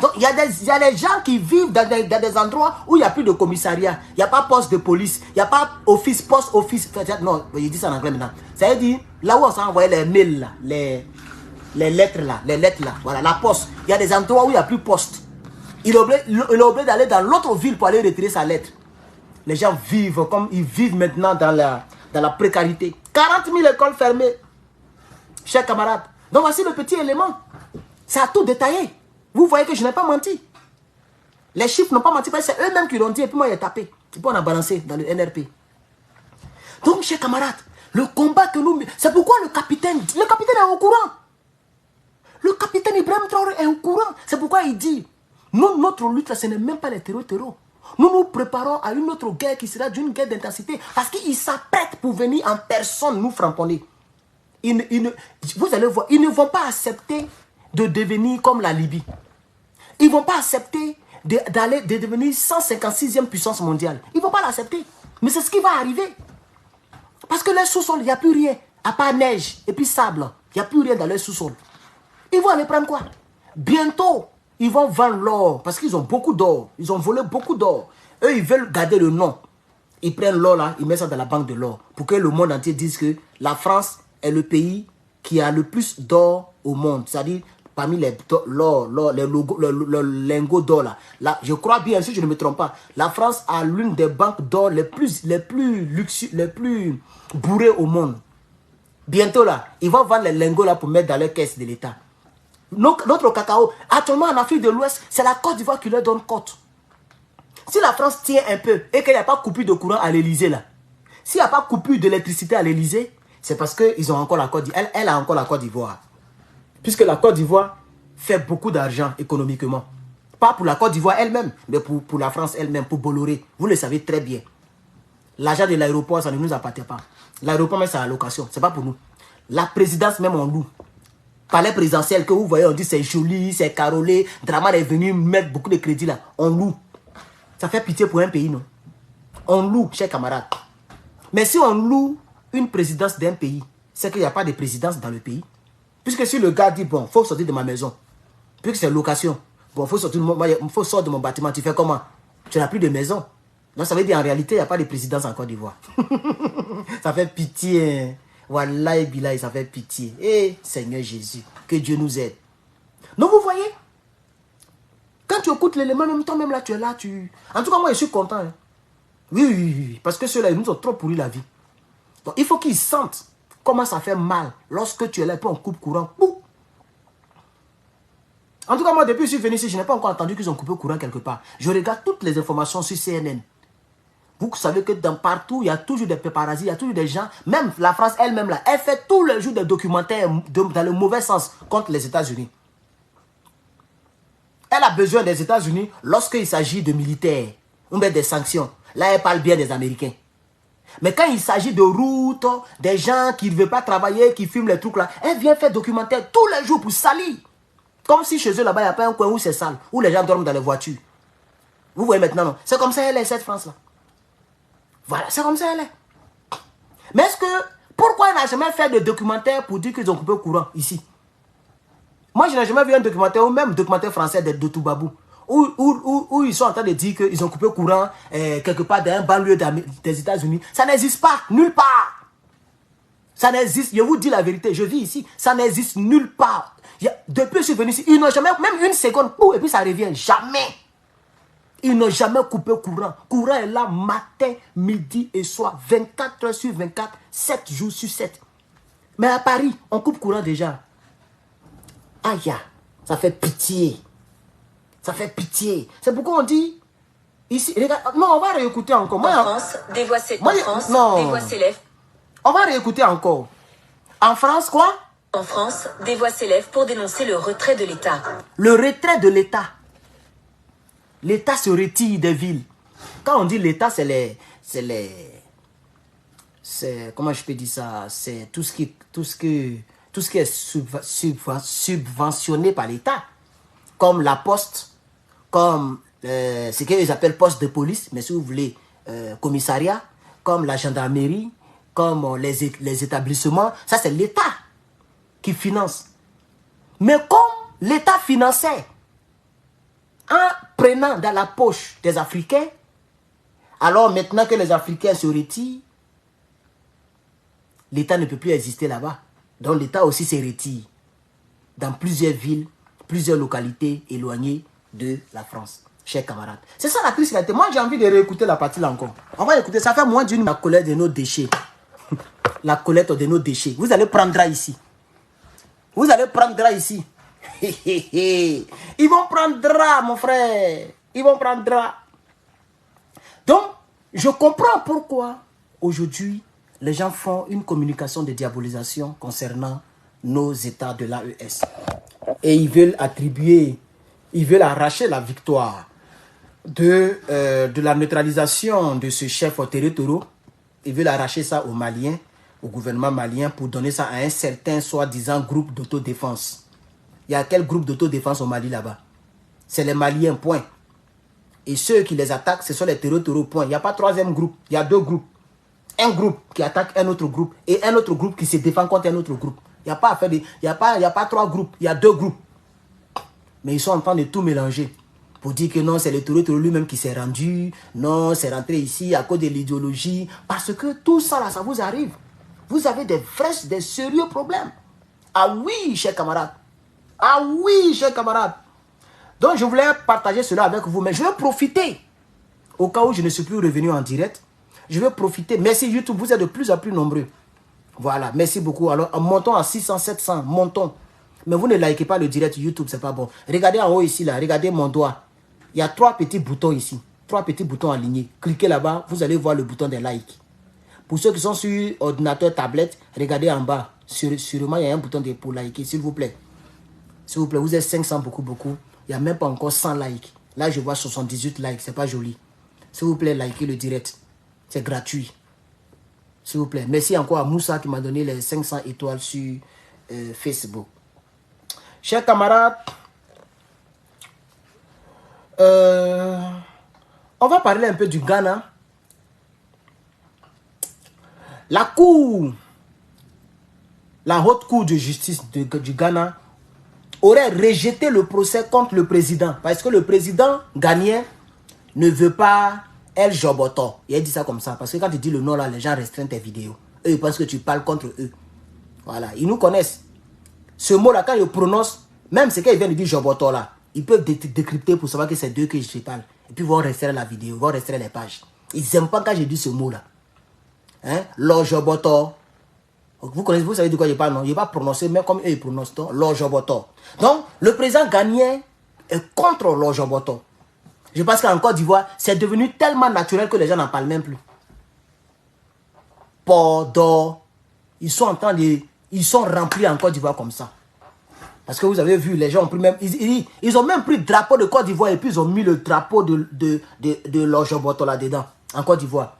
Donc, il y a des gens qui vivent dans des endroits où il n'y a plus de commissariat. Il n'y a pas poste de police. Il n'y a pas office, poste, office. Non, je dis ça en anglais maintenant. Ça veut dire, là où on s'est envoyé les mails, là, les lettres là, voilà, la poste. Il y a des endroits où il n'y a plus poste. Il est obligé d'aller dans l'autre ville pour aller retirer sa lettre. Les gens vivent comme ils vivent maintenant dans la précarité. 40 000 écoles fermées. Chers camarades. Donc voici le petit élément. Ça a tout détaillé. Vous voyez que je n'ai pas menti. Les chiffres n'ont pas menti. C'est eux-mêmes qui l'ont dit et puis moi j'ai tapé. Et puis on a balancé dans le NRP. Donc chers camarades, le combat que nous... C'est pourquoi le capitaine est au courant. Le capitaine Ibrahim Traoré est au courant. C'est pourquoi il dit, nous, notre lutte, ce n'est même pas les terreaux. Nous nous préparons à une autre guerre qui sera d'une guerre d'intensité. Parce qu'ils s'apprêtent pour venir en personne nous framponner. Vous allez voir, ils ne vont pas accepter de devenir comme la Libye. Ils ne vont pas accepter de devenir 156e puissance mondiale. Ils ne vont pas l'accepter. Mais c'est ce qui va arriver. Parce que les sous-sols, il n'y a plus rien. À part neige et puis sable. Il n'y a plus rien dans les sous-sols. Ils vont aller prendre quoi? Bientôt, ils vont vendre l'or. Parce qu'ils ont beaucoup d'or. Ils ont volé beaucoup d'or. Eux, ils veulent garder le nom. Ils prennent l'or là, ils mettent ça dans la banque de l'or. Pour que le monde entier dise que la France est le pays qui a le plus d'or au monde. C'est-à-dire, parmi les lingots d'or là. Je crois bien, si je ne me trompe pas, la France a l'une des banques d'or les plus luxueuses, les plus bourrées au monde. Bientôt là, ils vont vendre les lingots là pour mettre dans les caisses de l'État. Notre cacao, actuellement en Afrique de l'Ouest, c'est la Côte d'Ivoire qui leur donne cote. Si la France tient un peu et qu'il n'y a pas coupure de courant à l'Elysée là, s'il n'y a pas coupure d'électricité à l'Elysée, c'est parce qu'ils ont encore la Côte d'Ivoire. Elle a encore la Côte d'Ivoire. Puisque la Côte d'Ivoire fait beaucoup d'argent économiquement. Pas pour la Côte d'Ivoire elle-même, mais pour la France elle-même, pour Bolloré. Vous le savez très bien. L'argent de l'aéroport, ça ne nous appartient pas. L'aéroport, même, c'est à location. Ce n'est pas pour nous. La présidence, même, on loue. Palais présidentiel que vous voyez, on dit c'est joli, c'est carolé. Draman est venu mettre beaucoup de crédits là. On loue. Ça fait pitié pour un pays, non? On loue, chers camarades. Mais si on loue une présidence d'un pays, c'est qu'il n'y a pas de présidence dans le pays. Puisque si le gars dit, bon, il faut sortir de ma maison. Puisque c'est location. Bon, il faut sortir de mon bâtiment. Tu fais comment? Tu n'as plus de maison. Donc ça veut dire en réalité, il n'y a pas de présidence en Côte d'Ivoire. Ça fait pitié. Wallahi billahi, ça fait pitié. Eh, Seigneur Jésus, que Dieu nous aide. Donc vous voyez, quand tu écoutes l'élément, même toi-même là, tu es là, tu... En tout cas, moi, je suis content. Hein. Oui, parce que ceux-là, ils nous ont trop pourri la vie. Donc, il faut qu'ils sentent comment ça fait mal lorsque tu es là et puis on coupe courant. Pou. En tout cas, moi, depuis que je suis venu ici, je n'ai pas encore entendu qu'ils ont coupé courant quelque part. Je regarde toutes les informations sur CNN. Vous savez que dans partout, il y a toujours des paparazzi, il y a toujours des gens. Même la France elle-même, là, elle fait tous les jours des documentaires dans le mauvais sens contre les États-Unis. Elle a besoin des États-Unis lorsqu'il s'agit de militaires ou bien des sanctions. Là, elle parle bien des Américains. Mais quand il s'agit de routes, des gens qui ne veulent pas travailler, qui fument les trucs là, elle vient faire documentaire tous les jours pour salir. Comme si chez eux là-bas, il n'y a pas un coin où c'est sale, où les gens dorment dans les voitures. Vous voyez maintenant, non? C'est comme ça elle est, cette France-là. Voilà, c'est comme ça elle est. Mais est-ce que, pourquoi elle n'a jamais fait de documentaire pour dire qu'ils ont coupé le courant ici? Moi, je n'ai jamais vu un documentaire, ou même documentaire français de Toubabou, où ils sont en train de dire qu'ils ont coupé le courant quelque part dans un banlieue des États-Unis. Ça n'existe pas, nulle part. Ça n'existe, je vous dis la vérité, je vis ici, ça n'existe nulle part. Depuis que je suis venu ici, ils n'ont jamais, même une seconde, et puis ça revient, jamais. Ils n'ont jamais coupé courant. Courant est là matin, midi et soir, 24 heures sur 24, 7 jours sur 7. Mais à Paris, on coupe courant déjà. Aïe, ça fait pitié. Ça fait pitié. C'est pourquoi on dit, ici, regarde, non, on va réécouter encore. Moi, en France, des voix s'élèvent. On va réécouter encore. En France, quoi? En France, des voix s'élèvent pour dénoncer le retrait de l'État. Le retrait de l'État. L'État se retire des villes. Quand on dit l'État, c'est comment je peux dire ça? C'est tout ce qui est subventionné par l'État. Comme la poste, comme ce qu'ils appellent poste de police, mais si vous voulez, commissariat, comme la gendarmerie, comme les établissements. Ça, c'est l'État qui finance. Mais comme l'État finançait en prenant dans la poche des Africains, alors maintenant que les Africains se retirent, l'État ne peut plus exister là-bas. Donc l'État aussi se retire dans plusieurs villes, plusieurs localités éloignées de la France. Chers camarades. C'est ça la crise qui a été. Moi j'ai envie de réécouter la partie là encore. On va écouter, ça fait moins d'une la collecte de nos déchets. La collecte de nos déchets. Vous allez prendre ici. Vous allez prendre ici. Ils vont prendre mon frère. Ils vont prendre. Donc, je comprends pourquoi aujourd'hui les gens font une communication de diabolisation concernant nos États de l'AES. Et ils veulent attribuer, ils veulent arracher la victoire de la neutralisation de ce chef territorial. Ils veulent arracher ça aux Maliens, au gouvernement malien, pour donner ça à un certain soi-disant groupe d'autodéfense. Il y a quel groupe d'autodéfense au Mali là-bas? C'est les Maliens, point. Et ceux qui les attaquent, ce sont les territoriaux, point. Il n'y a pas troisième groupe, il y a deux groupes. Un groupe qui attaque un autre groupe et un autre groupe qui se défend contre un autre groupe. Il n'y a pas à faire il y a pas trois groupes, il y a deux groupes. Mais ils sont en train de tout mélanger. Pour dire que non, c'est le territoire lui-même qui s'est rendu. Non, c'est rentré ici à cause de l'idéologie. Parce que tout ça là, ça vous arrive. Vous avez des sérieux problèmes. Ah oui, chers camarades. Ah oui, chers camarades. Donc je voulais partager cela avec vous. Mais je vais profiter. Au cas où je ne suis plus revenu en direct. Je vais profiter. Merci YouTube, vous êtes de plus en plus nombreux. Voilà, merci beaucoup. Alors, montons à 600, 700, montons. Mais vous ne likez pas le direct YouTube, c'est pas bon. Regardez en haut ici, là, regardez mon doigt. Il y a 3 petits boutons ici. 3 petits boutons alignés. Cliquez là-bas, vous allez voir le bouton des likes. Pour ceux qui sont sur ordinateur, tablette, regardez en bas. Sûrement, il y a un bouton pour liker, s'il vous plaît. S'il vous plaît, vous êtes 500, beaucoup. Il n'y a même pas encore 100 likes. Là, je vois 78 likes, c'est pas joli. S'il vous plaît, likez le direct. C'est gratuit. S'il vous plaît. Merci encore à Moussa qui m'a donné les 500 étoiles sur Facebook. Chers camarades, on va parler un peu du Ghana. La haute cour de justice du Ghana aurait rejeté le procès contre le président. Parce que le président ghanéen ne veut pas El Joboto. Il a dit ça comme ça. Parce que quand tu dis le nom là, les gens restreignent tes vidéos. Eux, ils pensent que tu parles contre eux. Voilà. Ils nous connaissent. Ce mot là, quand ils prononcent, même ce qu'ils viennent de dire Joboto là, Ils peuvent décrypter pour savoir que c'est d'eux que je parle. Et puis, ils vont restreindre la vidéo, ils vont restreindre les pages. Ils n'aiment pas quand j'ai dit ce mot-là. Hein? Lojoboto. Vous connaissez, vous savez de quoi je parle, non? Je ne vais pas prononcer, même comme eux, ils prononcent. Lojoboto. Donc, le président ghanéen est contre Lojoboto. Je pense qu'en Côte d'Ivoire, c'est devenu tellement naturel que les gens n'en parlent même plus. Pordo. Ils sont en train de... Ils sont remplis en Côte d'Ivoire comme ça. Parce que vous avez vu, les gens ont pris même... Ils ont même pris le drapeau de Côte d'Ivoire et puis ils ont mis le drapeau de Lojoboto là-dedans, en Côte d'Ivoire.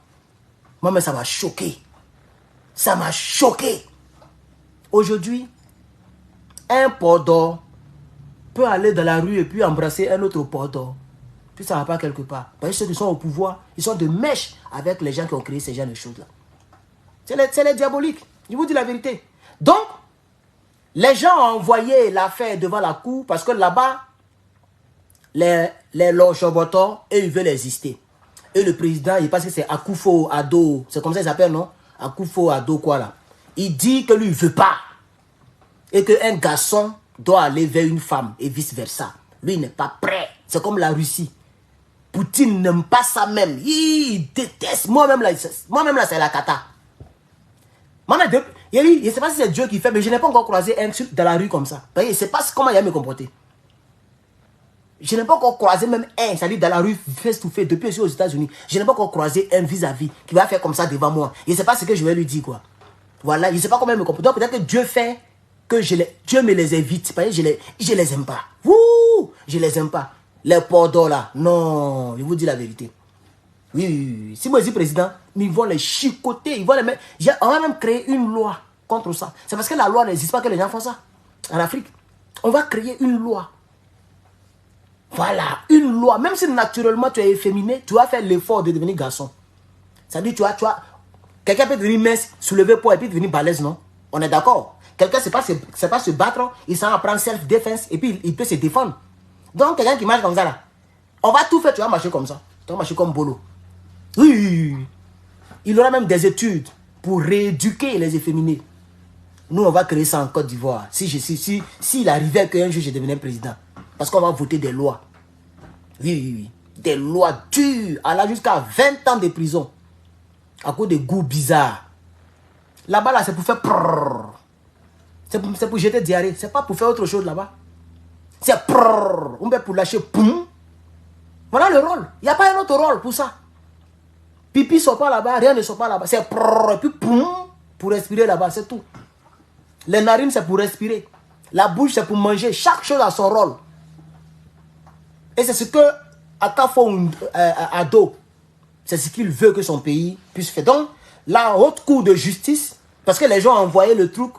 Moi, mais ça m'a choqué. Ça m'a choqué. Aujourd'hui, un Pordo peut aller dans la rue et puis embrasser un autre Pordo. Puis ça ne va pas quelque part. Parce que ceux qui sont au pouvoir, ils sont de mèche avec les gens qui ont créé ces genres de choses-là. C'est les diaboliques. Je vous dis la vérité. Donc, les gens ont envoyé l'affaire devant la cour parce que là-bas, les Lojoboto, eux, ils veulent exister. Et le président, il pense que c'est Akufo-Addo. C'est comme ça qu'il s'appelle, non? Akufo-Addo, quoi, là. Il dit que lui, il ne veut pas. Et qu'un garçon doit aller vers une femme et vice-versa. Lui, il n'est pas prêt. C'est comme la Russie. Poutine n'aime pas ça même. Il déteste. Moi-même, là, c'est la cata. Je ne sais pas si c'est Dieu qui fait, mais je n'ai pas encore croisé un dans la rue comme ça. Je ne sais pas comment il va me comporter. Je n'ai pas encore croisé même un, c'est-à-dire dans la rue, face to face, depuis aussi aux États-Unis. Je n'ai pas encore croisé un vis-à-vis qui va faire comme ça devant moi. Je ne sais pas ce que je vais lui dire, quoi. Voilà, je ne sais pas comment il me comporte. Donc peut-être que Dieu fait que Dieu me les évite. Je les aime pas. Wouh! Je les aime pas. Les pordos là, non, je vous dis la vérité. Oui. Si moi je suis président, ils vont les chicoter, ils vont les mettre. On va même créer une loi contre ça. C'est parce que la loi n'existe pas que les gens font ça. En Afrique, on va créer une loi. Voilà, une loi. Même si naturellement tu es efféminé, tu vas faire l'effort de devenir garçon. C'est-à-dire, tu vois, quelqu'un peut devenir mince, soulever poids et puis devenir balèze, non? On est d'accord. Quelqu'un ne sait pas se battre, il s'en apprend self-défense et puis il peut se défendre. Donc, quelqu'un qui marche comme ça, là, on va tout faire, tu vas marcher comme ça. Tu vas marcher comme Bolo. Oui. Il aura même des études pour rééduquer les efféminés. Nous, on va créer ça en Côte d'Ivoire. S'il arrivait qu'un jour je devenais président. Parce qu'on va voter des lois. Oui. Des lois dures. Allant jusqu'à 20 ans de prison. À cause de goûts bizarres. Là-bas, là, c'est pour faire... C'est pour jeter diarrhée. C'est pas pour faire autre chose là-bas. C'est... On peut pour lâcher... Poum. Voilà le rôle. Il n'y a pas un autre rôle pour ça. Pipi ne sort pas là-bas. Rien ne sort pas là-bas. C'est... Et puis... Poum. Pour respirer là-bas. C'est tout. Les narines, c'est pour respirer. La bouche, c'est pour manger. Chaque chose a son rôle. Et c'est ce que Akufo-Addo, c'est ce qu'il veut que son pays puisse faire. Donc, la haute cour de justice, parce que les gens ont envoyé le truc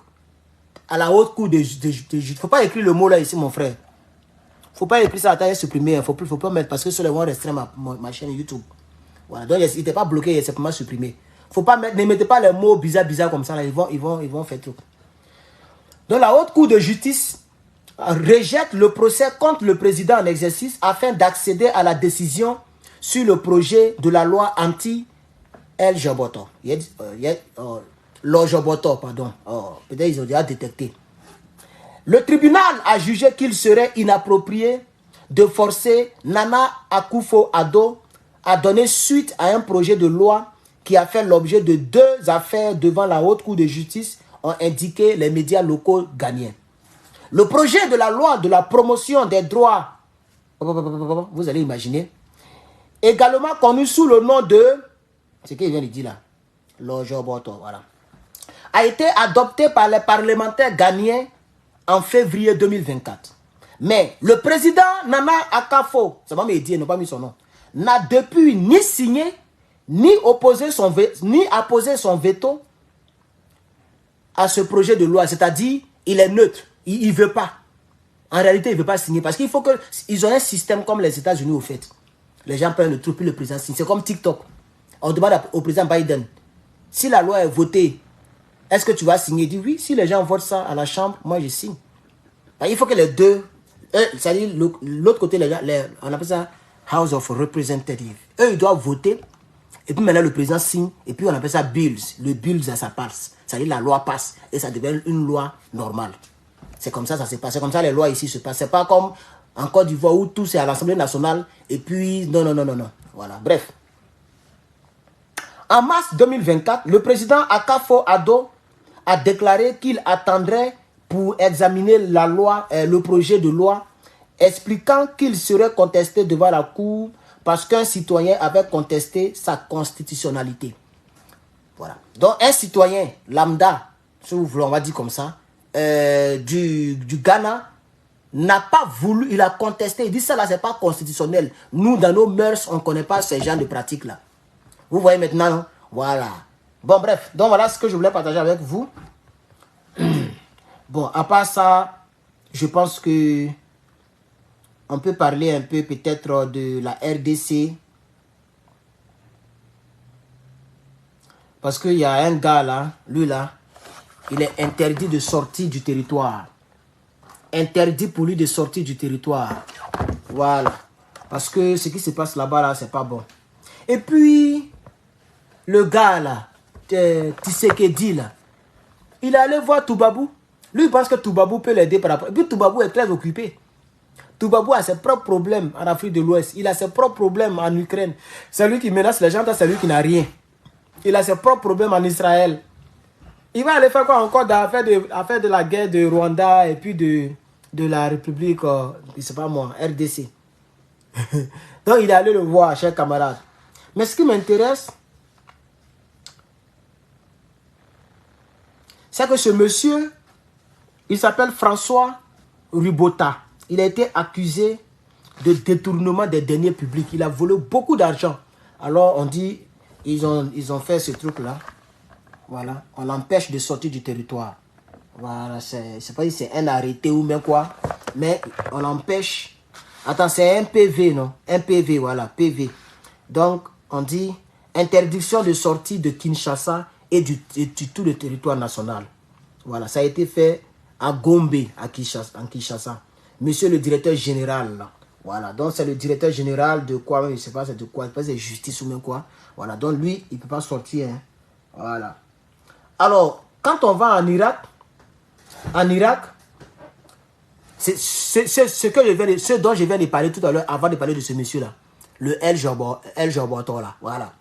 à la haute cour de justice. Il ne faut pas écrire le mot là ici, mon frère. Il ne faut pas écrire ça à taille supprimée. Il ne faut pas mettre, parce que ceux-là vont restreindre ma chaîne YouTube. Voilà. Donc, il n'était pas bloqué, il est simplement supprimé. Faut pas mettre, ne mettez pas les mots bizarres comme ça. Là. Ils vont faire tout. Donc, la haute cour de justice rejette le procès contre le président en exercice afin d'accéder à la décision sur le projet de la loi anti-Lojoboto. Lojoboto, pardon. Peut-être ils ont déjà détecté. Le tribunal a jugé qu'il serait inapproprié de forcer Nana Akufo-Addo à donner suite à un projet de loi qui a fait l'objet de 2 affaires devant la haute cour de justice, ont indiqué les médias locaux ghanéens. Le projet de la loi de la promotion des droits, vous allez imaginer, également connu sous le nom de, ce qu'il vient de dire là, Lojoboto, voilà, a été adopté par les parlementaires ghanéens en février 2024. Mais le président Nana Akufo, ça va me dire, il n'a pas mis son nom, n'a depuis ni signé, ni apposé son veto à ce projet de loi. C'est-à-dire, il est neutre. Il ne veut pas. En réalité, il ne veut pas signer. Parce qu'il faut que... Ils ont un système comme les États-Unis, au fait. Les gens prennent le truc, puis le président signe. C'est comme TikTok. On demande au président Biden, si la loi est votée, est-ce que tu vas signer? Il dit oui, si les gens votent ça à la Chambre, moi je signe. Il faut que les deux... C'est-à-dire, l'autre côté, on appelle ça House of Representatives. Eux, ils doivent voter. Et puis maintenant, le président signe. Et puis on appelle ça bills. Le bills, ça passe. C'est-à-dire, la loi passe. Et ça devient une loi normale. C'est comme ça se passe. C'est comme ça les lois ici se passent. C'est pas comme en Côte d'Ivoire où tout c'est à l'Assemblée nationale. Et puis, non. Voilà, bref. En mars 2024, le président Akufo-Addo a déclaré qu'il attendrait pour examiner la loi, le projet de loi, expliquant qu'il serait contesté devant la Cour parce qu'un citoyen avait contesté sa constitutionnalité. Voilà. Donc, un citoyen lambda, si vous voulez, on va dire comme ça, du Ghana, n'a pas voulu, il a contesté, il dit ça là, c'est pas constitutionnel. Nous, dans nos mœurs, on ne connaît pas ce genre de pratiques-là. Vous voyez maintenant, hein? Voilà. Bon, bref, donc voilà ce que je voulais partager avec vous. Bon, à part ça, je pense que on peut parler un peu peut-être de la RDC. Parce qu'il y a un gars là, lui là, il est interdit de sortir du territoire. Interdit pour lui de sortir du territoire. Voilà. Parce que ce qui se passe là-bas, là, c'est pas bon. Et puis, le gars là, Tshisekedi là, il est allé voir Toubabou. Lui, il pense que Toubabou peut l'aider par rapport. Et puis Toubabou est très occupé. Toubabou a ses propres problèmes en Afrique de l'Ouest. Il a ses propres problèmes en Ukraine. C'est lui qui menace les gens, c'est lui qui n'a rien. Il a ses propres problèmes en Israël. Il va aller faire quoi encore affaire de la guerre de Rwanda et puis de la République, je ne sais pas moi, RDC. Donc il est allé le voir, chers camarades. Mais ce qui m'intéresse, c'est que ce monsieur, il s'appelle François Rubota. Il a été accusé de détournement des deniers publics. Il a volé beaucoup d'argent. Alors on dit, ils ont fait ce truc-là. Voilà, on l'empêche de sortir du territoire. Voilà, c'est pas si c'est un arrêté ou même quoi. Mais on l'empêche. Attends, c'est un PV, non? Un PV, voilà, PV. Donc, on dit interdiction de sortie de Kinshasa et du tout le territoire national. Voilà, ça a été fait à Gombe, en Kinshasa. Monsieur le directeur général, là. Voilà, donc c'est le directeur général de quoi, je ne sais pas c'est de quoi, je ne sais pas c'est justice ou même quoi. Voilà, donc lui, il ne peut pas sortir. Hein. Voilà. Alors, quand on va en Irak, c'est ce dont je viens de parler tout à l'heure, avant de parler de ce monsieur-là. Le El Jorboton, là. Voilà.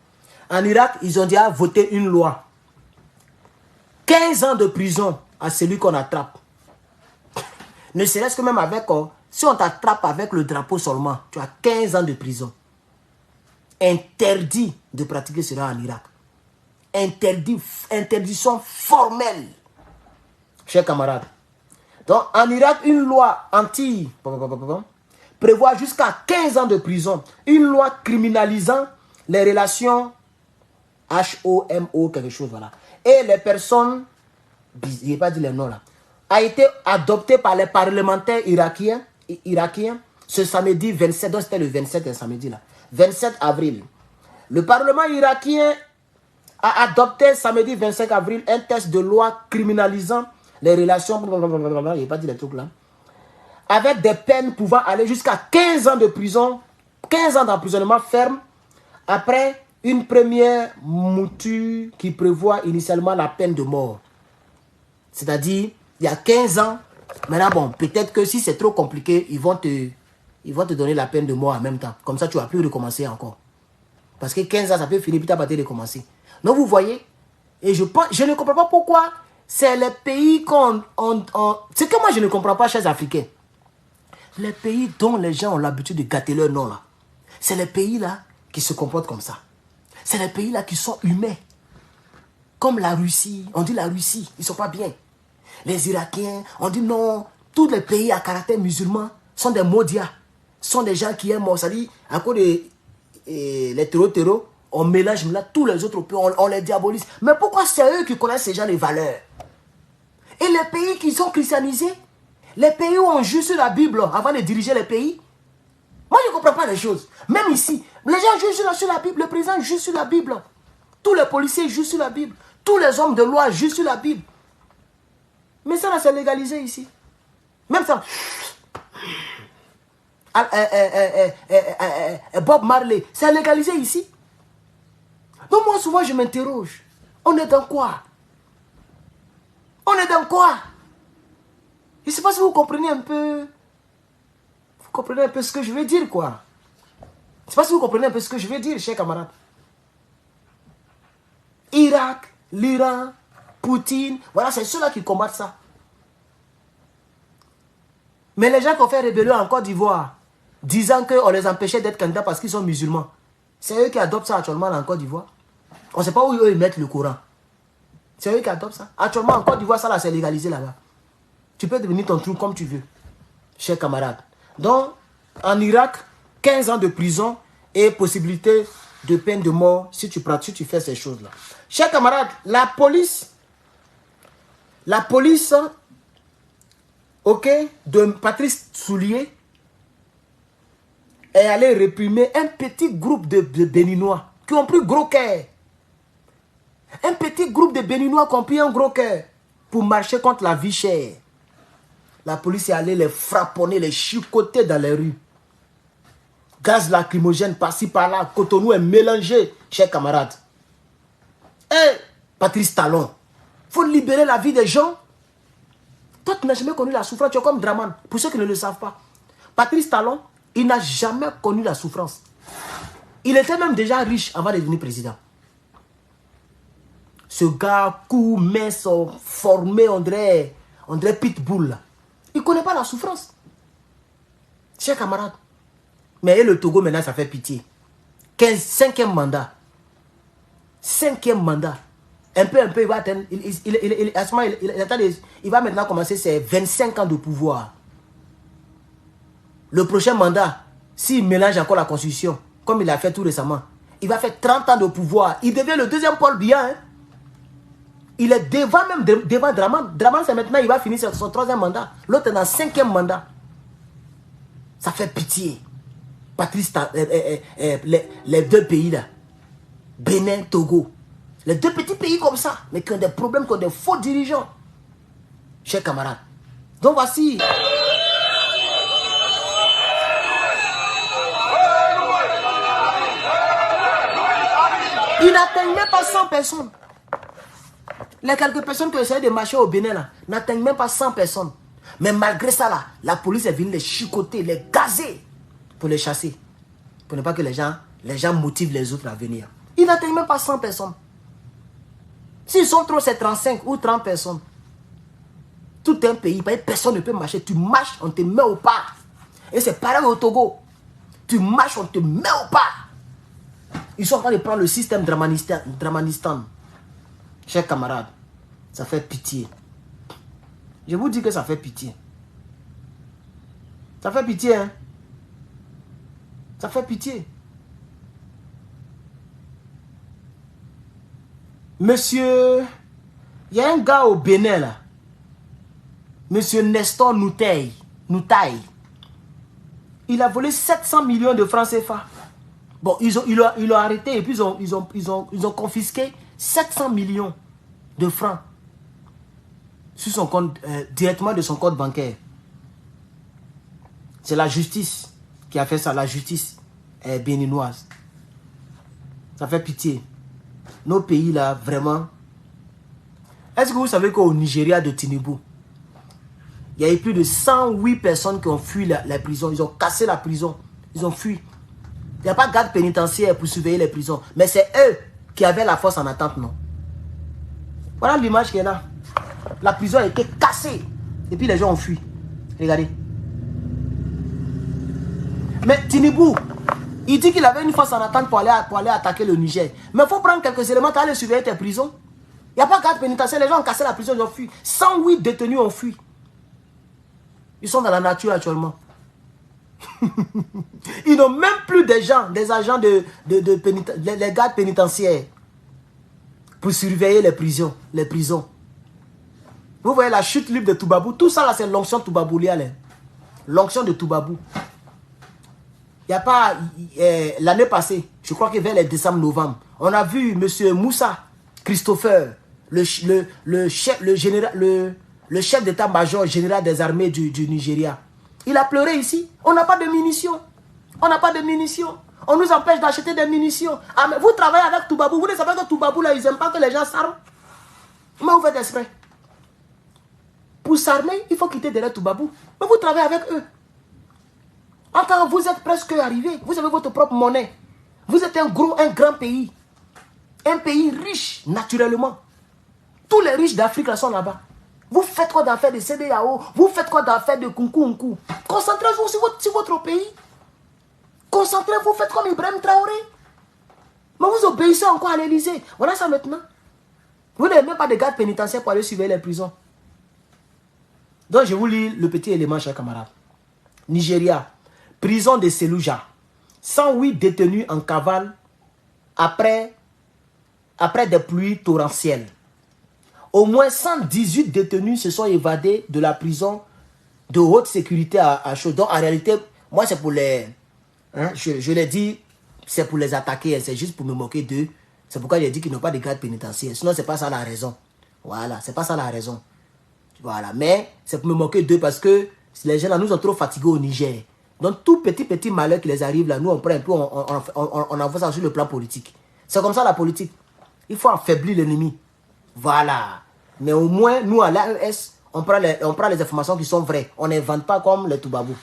En Irak, ils ont déjà voté une loi. 15 ans de prison à celui qu'on attrape. Ne serait-ce que même avec, si on t'attrape avec le drapeau seulement, tu as 15 ans de prison. Interdit de pratiquer cela en Irak. Interdiction formelle. Chers camarades. Donc, en Irak, une loi prévoit jusqu'à 15 ans de prison. Une loi criminalisant les relations HOMO, quelque chose, voilà. Et les personnes, je n'ai pas dit les noms là, a été adoptée par les parlementaires irakiens ce samedi 27, donc c'était le 27 samedi là, 27 avril. Le Parlement irakien a adopté samedi 25 avril un texte de loi criminalisant les relations, je n'ai pas dit les trucs là, avec des peines pouvant aller jusqu'à 15 ans de prison, 15 ans d'emprisonnement ferme, après une première mouture qui prévoit initialement la peine de mort. C'est-à-dire, il y a 15 ans, maintenant bon, peut-être que si c'est trop compliqué, ils vont te donner la peine de mort en même temps. Comme ça, tu ne vas plus recommencer encore. Parce que 15 ans, ça peut finir, puis tu vas te recommencer. Donc, vous voyez, et je ne comprends pas pourquoi c'est les pays c'est que moi, je ne comprends pas, chers Africains. Les pays dont les gens ont l'habitude de gâter leur nom, là, c'est les pays là qui se comportent comme ça. C'est les pays là qui sont humains. Comme la Russie, on dit la Russie, ils ne sont pas bien. Les Irakiens, on dit non, tous les pays à caractère musulman sont des maudiats. Sont des gens qui aiment, ça dit, à cause des terreaux, on mélange là tous les autres pays, on les diabolise. Mais pourquoi c'est eux qui connaissent ces gens de valeurs? Et les pays qui sont christianisés, les pays où on juge sur la Bible avant de diriger les pays, moi je ne comprends pas les choses. Même ici, les gens jugent sur la Bible, le président juge sur la Bible. Tous les policiers jugent sur la Bible. Tous les hommes de loi jugent sur la Bible. Mais ça, c'est légalisé ici. Même ça. Bob Marley, c'est légalisé ici. Donc moi, souvent, je m'interroge. On est dans quoi? On est dans quoi? Je ne sais pas si vous comprenez un peu. Vous comprenez un peu ce que je veux dire, quoi. Je ne sais pas si vous comprenez un peu ce que je veux dire, chers camarades. Irak, l'Iran, Poutine, voilà, c'est ceux-là qui combattent ça. Mais les gens qui ont fait rébellion en Côte d'Ivoire, disant qu'on les empêchait d'être candidats parce qu'ils sont musulmans, c'est eux qui adoptent ça actuellement en Côte d'Ivoire. On ne sait pas où eux ils mettent le Coran. C'est eux qui adoptent ça. Actuellement en Côte d'Ivoire, ça là, c'est légalisé là-bas. Tu peux devenir ton trou comme tu veux, chers camarades. Donc, en Irak, 15 ans de prison et possibilité de peine de mort si tu pratiques, si tu fais ces choses-là. Chers camarades, la police, ok, de Patrice Soulier est allé réprimer un petit groupe de Béninois qui ont pris gros cœur. Un petit groupe de Béninois qui ont pris un gros cœur pour marcher contre la vie chère. La police est allée les frapponner, les chicoter dans les rues. Gaz lacrymogène par-ci par-là, Cotonou est mélangé, chers camarades. Hé, Patrice Talon, il faut libérer la vie des gens. Toi, tu n'as jamais connu la souffrance, tu es comme Draman. Pour ceux qui ne le savent pas, Patrice Talon, il n'a jamais connu la souffrance. Il était même déjà riche avant de devenir président. Ce gars, cou, mince, formé, on dirait pitbull. Il ne connaît pas la souffrance. Chers camarades. Mais le Togo, maintenant, ça fait pitié. 5e mandat. 5e mandat. Un peu, il va atteindre. Il va maintenant commencer ses 25 ans de pouvoir. Le prochain mandat, s'il mélange encore la constitution, comme il a fait tout récemment, il va faire 30 ans de pouvoir. Il devient le deuxième Paul Biya. Hein? Il est devant Draman. Draman, c'est maintenant, il va finir son 3e mandat. L'autre est dans 5e mandat. Ça fait pitié. Patrice, les deux pays là, Bénin, Togo, les deux petits pays comme ça, mais qui ont des problèmes, qui ont des faux dirigeants. Chers camarades. Donc voici. Il n'atteignent même pas 100 personnes. Les quelques personnes qui essaient de marcher au Bénin là, n'atteignent même pas 100 personnes. Mais malgré ça là, la police est venue les chicoter, les gazer pour les chasser. Pour ne pas que les gens motivent les autres à venir. Ils n'atteignent même pas 100 personnes. S'ils sont trop, c'est 35 ou 30 personnes. Tout un pays, personne ne peut marcher. Tu marches, on te met au pas. Et c'est pareil au Togo. Tu marches, on te met au pas. Ils sont en train de prendre le système Dramanistan. Chers camarades, ça fait pitié. Je vous dis que ça fait pitié. Ça fait pitié, hein. Ça fait pitié. Monsieur, il y a un gars au Bénin là. Monsieur Nestor Noutaï. Il a volé 700 millions de francs CFA. Bon, ils l'ont arrêté et puis ils ont confisqué 700 millions de francs sur son compte, directement de son compte bancaire. C'est la justice qui a fait ça, la justice béninoise. Ça fait pitié. Nos pays là, vraiment. Est-ce que vous savez qu'au Nigeria de Tinubu, il y a eu plus de 108 personnes qui ont fui la prison. Ils ont cassé la prison. Ils ont fui. Il n'y a pas de garde pénitentiaire pour surveiller les prisons. Mais c'est eux qui avaient la force en attente, non? Voilà l'image qui est là. La prison a été cassée. Et puis les gens ont fui. Regardez. Mais Tinubu, il dit qu'il avait une force en attente pour aller attaquer le Niger. Mais il faut prendre quelques éléments pour aller surveiller tes prisons. Il n'y a pas de garde pénitentiaire. Les gens ont cassé la prison, ils ont fui. 108 détenus ont fui. Ils sont dans la nature actuellement. Ils n'ont même plus des agents les gardes pénitentiaires pour surveiller les prisons. Vous voyez la chute libre de Toubabou. Tout ça là, c'est l'onction toubabouliale. L'onction de Toubabou. Il n'y a pas, l'année passée, je crois que vers les décembre-novembre, on a vu M. Moussa Christopher, le chef d'état-major général des armées du Nigeria. Il a pleuré ici. On n'a pas de munitions. On n'a pas de munitions. On nous empêche d'acheter des munitions. Ah, mais vous travaillez avec Toubabou. Vous ne savez que Toubabou, là, ils n'aiment pas que les gens s'arment. Mais vous faites exprès. Pour s'armer, il faut quitter derrière Toubabou. Mais vous travaillez avec eux. Attends, vous êtes presque arrivé. Vous avez votre propre monnaie. Vous êtes un grand pays. Un pays riche, naturellement. Tous les riches d'Afrique sont là-bas. Vous faites quoi d'affaires de CEDEAO? Vous faites quoi d'affaires de Kunku? Concentrez-vous sur votre pays. Concentrez-vous, faites comme Ibrahim Traoré. Mais vous obéissez encore à l'Élysée. Voilà ça maintenant. Vous n'avez même pas de garde pénitentiaire pour aller surveiller les prisons. Donc je vous lis le petit élément, chers camarades. Nigeria, prison de Selouja. 108 détenus en cavale après des pluies torrentielles. Au moins 118 détenus se sont évadés de la prison de haute sécurité à Chaux. Donc en réalité, moi c'est pour les... Hein, je l'ai dit, c'est pour les attaquer, c'est juste pour me moquer d'eux. C'est pourquoi j'ai dit qu'ils n'ont pas de garde pénitentiaire. Sinon, c'est pas ça la raison. Voilà, c'est pas ça la raison. Voilà, mais c'est pour me moquer d'eux parce que les gens là nous ont trop fatigués au Niger. Donc tout petit malheur qui les arrive là, nous on prend un peu, on envoie ça sur le plan politique. C'est comme ça la politique. Il faut affaiblir l'ennemi. Voilà. Mais au moins, nous à l'AES, on prend les informations qui sont vraies. On n'invente pas comme les Toubabou.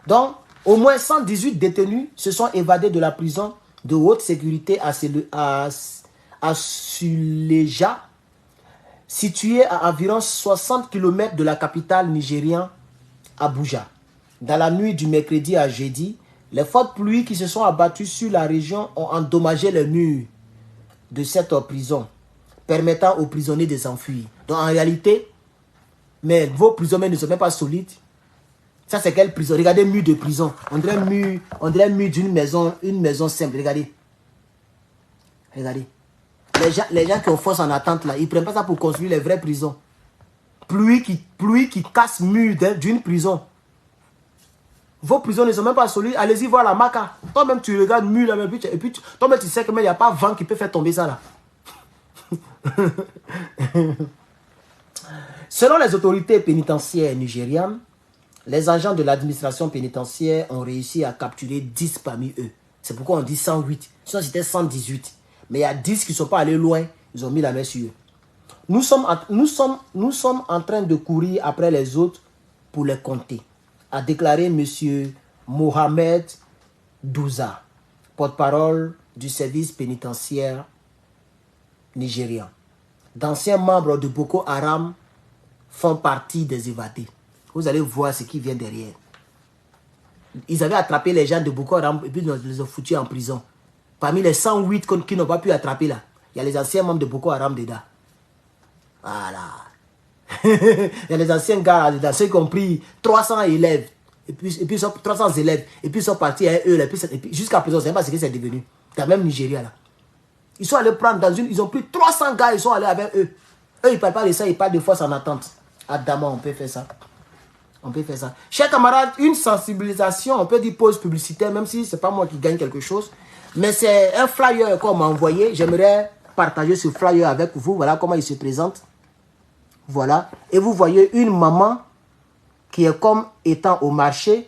Donc, au moins 118 détenus se sont évadés de la prison de haute sécurité à Suleja, située à environ 60 km de la capitale nigérienne, Abuja. Dans la nuit du mercredi à jeudi, les fortes pluies qui se sont abattues sur la région ont endommagé les murs de cette prison, permettant aux prisonniers de s'enfuir. Donc en réalité, mais vos prisonniers ne sont même pas solides. Ça c'est quelle prison? Regardez, mur de prison. On dirait mur d'une maison, une maison simple. Regardez. Regardez. Les gens qui ont force en attente là, ils ne prennent pas ça pour construire les vraies prisons. Pluie qui casse mur d'une prison. Vos prisons ne sont même pas solides. Allez-y voir la maca. Toi-même tu regardes mur là, et puis toi-même tu sais que il n'y a pas vent qui peut faire tomber ça là. Selon les autorités pénitentiaires nigérianes, les agents de l'administration pénitentiaire ont réussi à capturer 10 parmi eux. C'est pourquoi on dit 108. Sinon c'était 118. Mais il y a 10 qui ne sont pas allés loin. Ils ont mis la main sur eux. Nous sommes en train de courir après les autres pour les compter, a déclaré M. Mohamed Douza, porte-parole du service pénitentiaire nigérian. D'anciens membres de Boko Haram font partie des évadés. Vous allez voir ce qui vient derrière. Ils avaient attrapé les gens de Boko Haram et puis ils les ont foutus en prison. Parmi les 108 qui n'ont pas pu attraper là, il y a les anciens membres de Boko Haram dedans. Voilà. Il y a les anciens gars dedans, ceux qui ont pris 300 élèves. Et puis 300 élèves. Et puis ils sont partis à eux. Et puis jusqu'à présent, je ne sais pas ce que c'est devenu. Dans même Nigeria là. Ils sont allés prendre dans une... Ils ont pris 300 gars, ils sont allés avec eux. Eux, ils ne parlent pas de ça, ils parlent de force en attente. Adama, on peut faire ça. On peut faire ça. Chers camarades, une sensibilisation, on peut dire pause publicitaire, même si ce n'est pas moi qui gagne quelque chose. Mais c'est un flyer qu'on m'a envoyé. J'aimerais partager ce flyer avec vous. Voilà comment il se présente. Voilà. Et vous voyez une maman qui est comme étant au marché,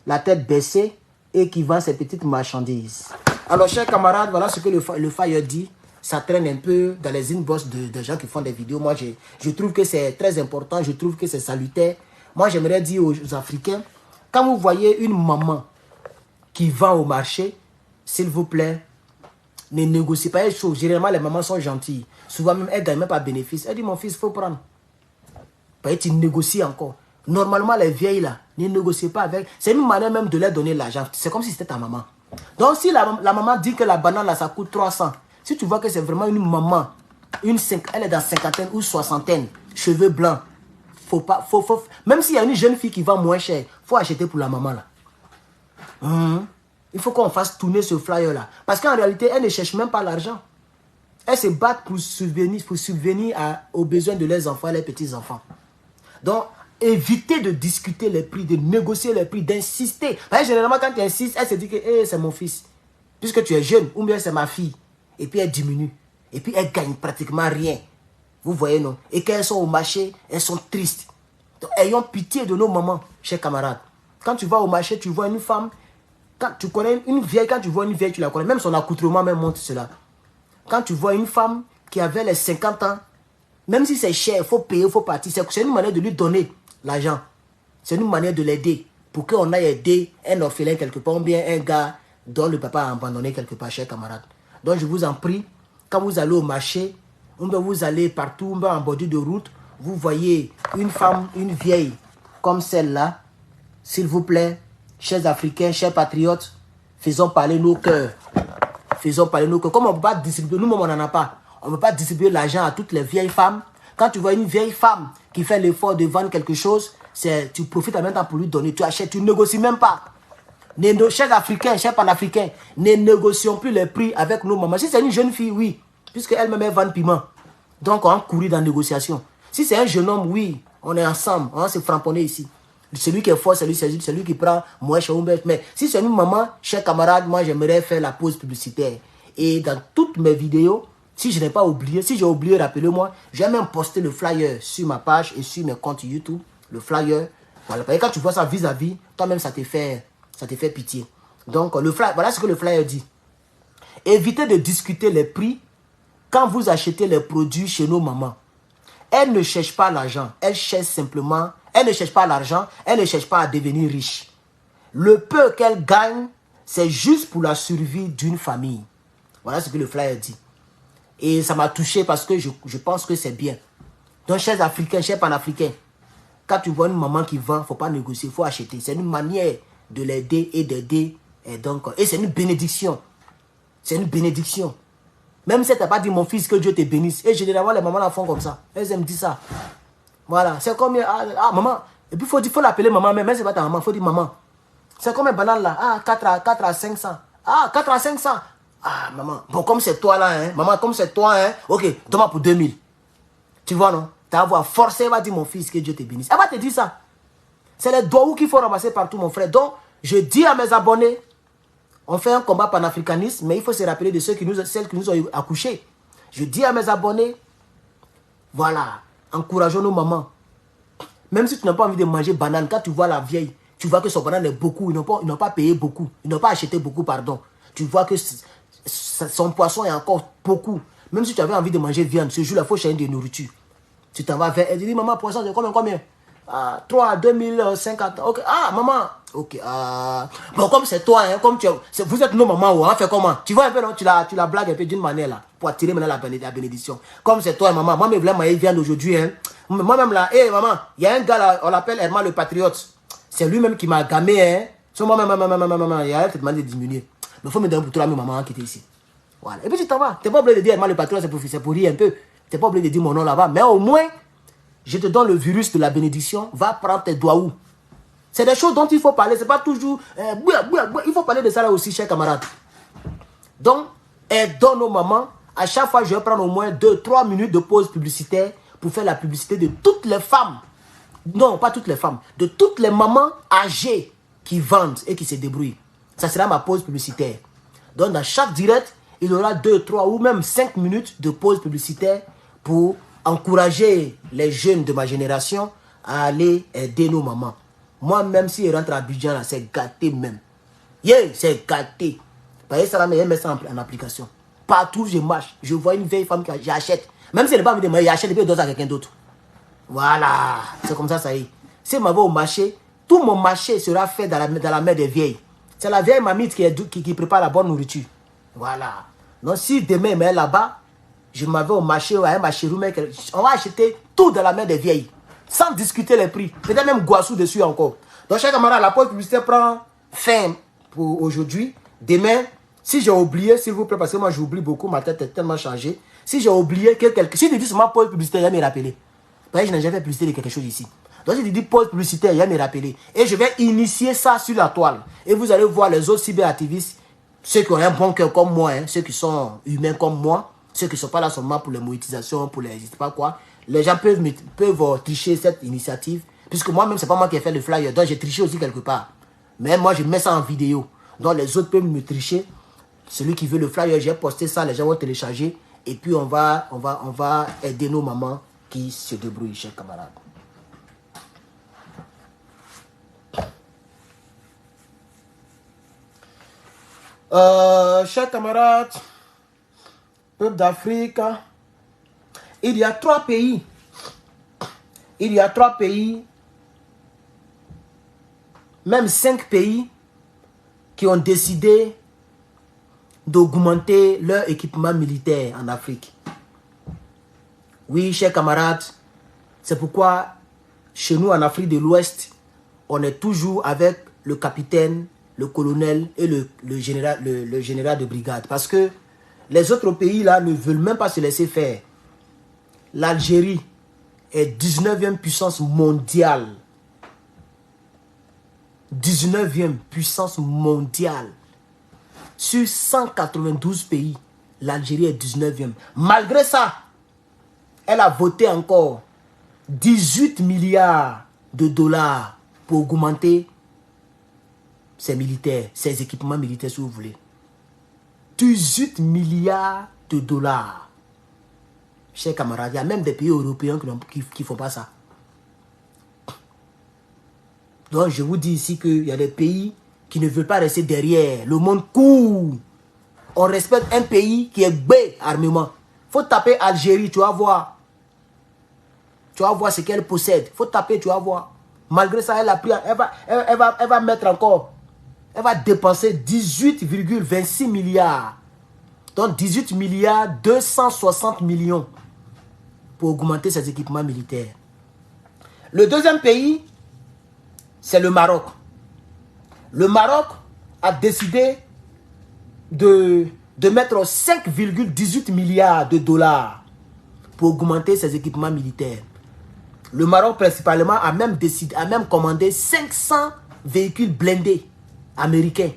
la tête baissée, et qui vend ses petites marchandises. Alors, chers camarades, voilà ce que le flyer dit. Ça traîne un peu dans les inbox de gens qui font des vidéos. Moi, je trouve que c'est très important. Je trouve que c'est salutaire. Moi, j'aimerais dire aux Africains, quand vous voyez une maman qui vend au marché, s'il vous plaît, ne négociez pas les choses. Généralement, les mamans sont gentilles. Souvent même, elles ne gagnent même pas de bénéfice. Elle dit, mon fils, il faut prendre. Tu négocies encore. Normalement, les vieilles là, ne négociez pas avec. C'est une manière même de leur donner l'argent. C'est comme si c'était ta maman. Donc, si la maman dit que la banane là, ça coûte 300. Si tu vois que c'est vraiment une maman, elle est dans cinquantaine ou soixantaine, cheveux blancs, même s'il y a une jeune fille qui vend moins cher, il faut acheter pour la maman là. Il faut qu'on fasse tourner ce flyer là. Parce qu'en réalité, elle ne cherche même pas l'argent. Elles se battent pour subvenir aux besoins de leurs enfants, leurs petits-enfants. Donc, évitez de discuter les prix, de négocier les prix, d'insister. Parce que généralement, quand tu insistes, elle se dit que c'est mon fils. Puisque tu es jeune, ou bien c'est ma fille. Et puis elle diminue. Et puis elle gagne pratiquement rien. Vous voyez, non? Et quand elles sont au marché, elles sont tristes. Donc, ayons pitié de nos mamans, chers camarades. Quand tu vas au marché, tu vois une femme. Quand tu connais une vieille, quand tu vois une vieille, tu la connais. Même son accoutrement même montre cela. Quand tu vois une femme qui avait les 50 ans, même si c'est cher, il faut payer, il faut partir. C'est une manière de lui donner l'argent. C'est une manière de l'aider. pour qu'on aille aider un orphelin quelque part, ou bien un gars dont le papa a abandonné quelque part, chers camarades. Donc je vous en prie, quand vous allez au marché, ou bien vous allez partout, ou bien en bordure de route, vous voyez une femme, une vieille, comme celle-là, s'il vous plaît, chers Africains, chers patriotes, faisons parler nos cœurs. Faisons parler nos cœurs. Comme on ne peut pas distribuer, nous-mêmes on n'en a pas. On ne peut pas distribuer l'argent à toutes les vieilles femmes. Quand tu vois une vieille femme qui fait l'effort de vendre quelque chose, tu profites en même temps pour lui donner. Tu achètes, tu ne négocies même pas. Chers Africains, chers Panafricains, ne négocions plus les prix avec nos mamans. Si c'est une jeune fille, oui, puisque elle-même vend piment. Donc on courir dans la négociation. Si c'est un jeune homme, oui, on est ensemble, on s'est framponné ici. Celui qui est fort, c'est lui qui prend moins cher. Mais si c'est une maman, chers camarades, moi j'aimerais faire la pause publicitaire. Et dans toutes mes vidéos, si je n'ai pas oublié, si j'ai oublié, rappelez-moi, j'ai même posté le flyer sur ma page et sur mes comptes YouTube. Le flyer, voilà. Et quand tu vois ça vis-à-vis, toi-même ça te fait pitié. Donc le flyer, voilà ce que le flyer dit. Évitez de discuter les prix quand vous achetez les produits chez nos mamans. Elles ne cherchent pas l'argent, elles cherchent simplement, elles ne cherchent pas l'argent, elles ne cherchent pas à devenir riches. Le peu qu'elles gagnent, c'est juste pour la survie d'une famille. Voilà ce que le flyer dit. Et ça m'a touché parce que je pense que c'est bien. Donc, chers Africains, chers Panafricains, quand tu vois une maman qui vend, il ne faut pas négocier, il faut acheter. C'est une manière de l'aider et d'aider. Et c'est une bénédiction. C'est une bénédiction. Même si tu n'as pas dit mon fils que Dieu te bénisse. Et généralement, les mamans la font comme ça. Elles aiment dire ça. Voilà. C'est comme, maman. Et puis, il faut l'appeler maman. Même si ce n'est pas ta maman, il faut dire maman. C'est comme un banane là. Ah, 4 à 500. Ah, 4 à 500. Ah, maman. Bon, comme c'est toi là, hein. Maman, comme c'est toi, hein. Ok, donne-moi pour 2000. Tu vois, non? Tu vas avoir forcé, elle va dire mon fils que Dieu te bénisse. Elle va te dire ça. C'est les doigts qu'il faut ramasser partout, mon frère. Donc, je dis à mes abonnés, on fait un combat panafricaniste, mais il faut se rappeler de celles qui nous ont accouchés. Je dis à mes abonnés, voilà, encourageons nos mamans. Même si tu n'as pas envie de manger banane, quand tu vois la vieille, tu vois que son banane est beaucoup, ils n'ont pas payé beaucoup, ils n'ont pas acheté beaucoup, pardon. Tu vois que son poisson est encore beaucoup. Même si tu avais envie de manger viande, ce jour-là, il faut chercher de nourriture. Tu t'en vas vers elle, tu dis, maman, poisson, c'est combien? 3 à 2050. Ok. Ah, maman. Ok. Bon, comme c'est toi, hein, comme vous êtes nos mamans, on fait comment? Tu vois un peu, non? Tu la blagues un peu d'une manière là, pour attirer maintenant la bénédiction. Comme c'est toi, maman. Moi, je voulais manger viande aujourd'hui. Hein. Moi-même là, hé, maman, il y a un gars là, on l'appelle Herman le Patriote. C'est lui-même qui m'a gamé. Hein. So, maman, il a te demandé de diminuer. Mais il faut me donner pour toi, maman, qui était ici. Voilà. Et puis tu t'en vas. Tu n'es pas obligé de dire Herman le Patriote, c'est pour rire un peu. Tu n'es pas obligé de dire mon nom là-bas. Mais au moins, je te donne le virus de la bénédiction. Va prendre tes doigts où. C'est des choses dont il faut parler. Ce n'est pas toujours... il faut parler de ça là aussi, chers camarades. Donc, aidons nos mamans. À chaque fois, je vais prendre au moins 2-3 minutes de pause publicitaire pour faire la publicité de toutes les femmes. Non, pas toutes les femmes. De toutes les mamans âgées qui vendent et qui se débrouillent. Ça sera ma pause publicitaire. Donc, dans chaque direct, il y aura 2, 3 ou même 5 minutes de pause publicitaire pour encourager les jeunes de ma génération à aller aider nos mamans. Moi, même si je rentre à Abidjan, c'est gâté même. Yeah, c'est gâté. Parce que ça, je mets ça en application. Partout où je marche, je vois une vieille femme que j'achète. Même si elle n'est pas envie de me j'achète et puis je donne à quelqu'un d'autre. Voilà. C'est comme ça, ça y est. Si je m'en vais au marché, tout mon marché sera fait dans la main des vieilles. C'est la vieille mamite qui prépare la bonne nourriture. Voilà. Donc, si demain, elle est là-bas, je m'en vais au marché, à un marché, on va acheter tout dans la main des vieilles. Sans discuter les prix. Peut-être même Guassou dessus encore. Donc, chers camarades, la pause publicitaire prend fin pour aujourd'hui. Demain, si j'ai oublié, s'il vous plaît, parce que moi j'oublie beaucoup, ma tête est tellement chargée. Si j'ai oublié que si je dis seulement pause publicitaire, il va me rappeler. Parce que je n'ai jamais fait publicité de quelque chose ici. Donc, si je dis pause publicitaire, il va me rappeler. Et je vais initier ça sur la toile. Et vous allez voir les autres cyberactivistes, ceux qui ont un bon cœur comme moi, hein, ceux qui sont humains comme moi, ceux qui ne sont pas là seulement pour les monétisations, pour les je sais pas quoi. Les gens peuvent tricher cette initiative. Puisque moi-même, ce n'est pas moi qui ai fait le flyer. Donc, j'ai triché aussi quelque part. Mais moi, je mets ça en vidéo. Donc, les autres peuvent me tricher. Celui qui veut le flyer, j'ai posté ça. Les gens vont télécharger. Et puis, on va aider nos mamans qui se débrouillent, chers camarades. Chers camarades, peuple d'Afrique, il y a 3 pays. Il y a 3 pays. même 5 pays qui ont décidé d'augmenter leur équipement militaire en Afrique. Oui, chers camarades, c'est pourquoi chez nous en Afrique de l'Ouest, on est toujours avec le capitaine, le colonel et le général de brigade. Parce que les autres pays là ne veulent même pas se laisser faire. L'Algérie est 19e puissance mondiale. 19e puissance mondiale. Sur 192 pays, l'Algérie est 19e. Malgré ça, elle a voté encore 18 milliards de dollars pour augmenter ses militaires, ses équipements militaires, si vous voulez. 18 milliards de dollars. Chers camarades, il y a même des pays européens qui ne font pas ça. Donc, je vous dis ici qu'il y a des pays qui ne veulent pas rester derrière. Le monde court. On respecte un pays qui est bé armement. Il faut taper Algérie, tu vas voir. Tu vas voir ce qu'elle possède. Il faut taper, tu vas voir. Malgré ça, elle a pris, elle va mettre encore. Elle va dépenser 18,26 milliards. Donc 18 milliards 260 millions pour augmenter ses équipements militaires. Le deuxième pays, c'est le Maroc. Le Maroc a décidé de mettre 5,18 milliards de dollars pour augmenter ses équipements militaires. Le Maroc principalement a même commandé 500 véhicules blindés américains.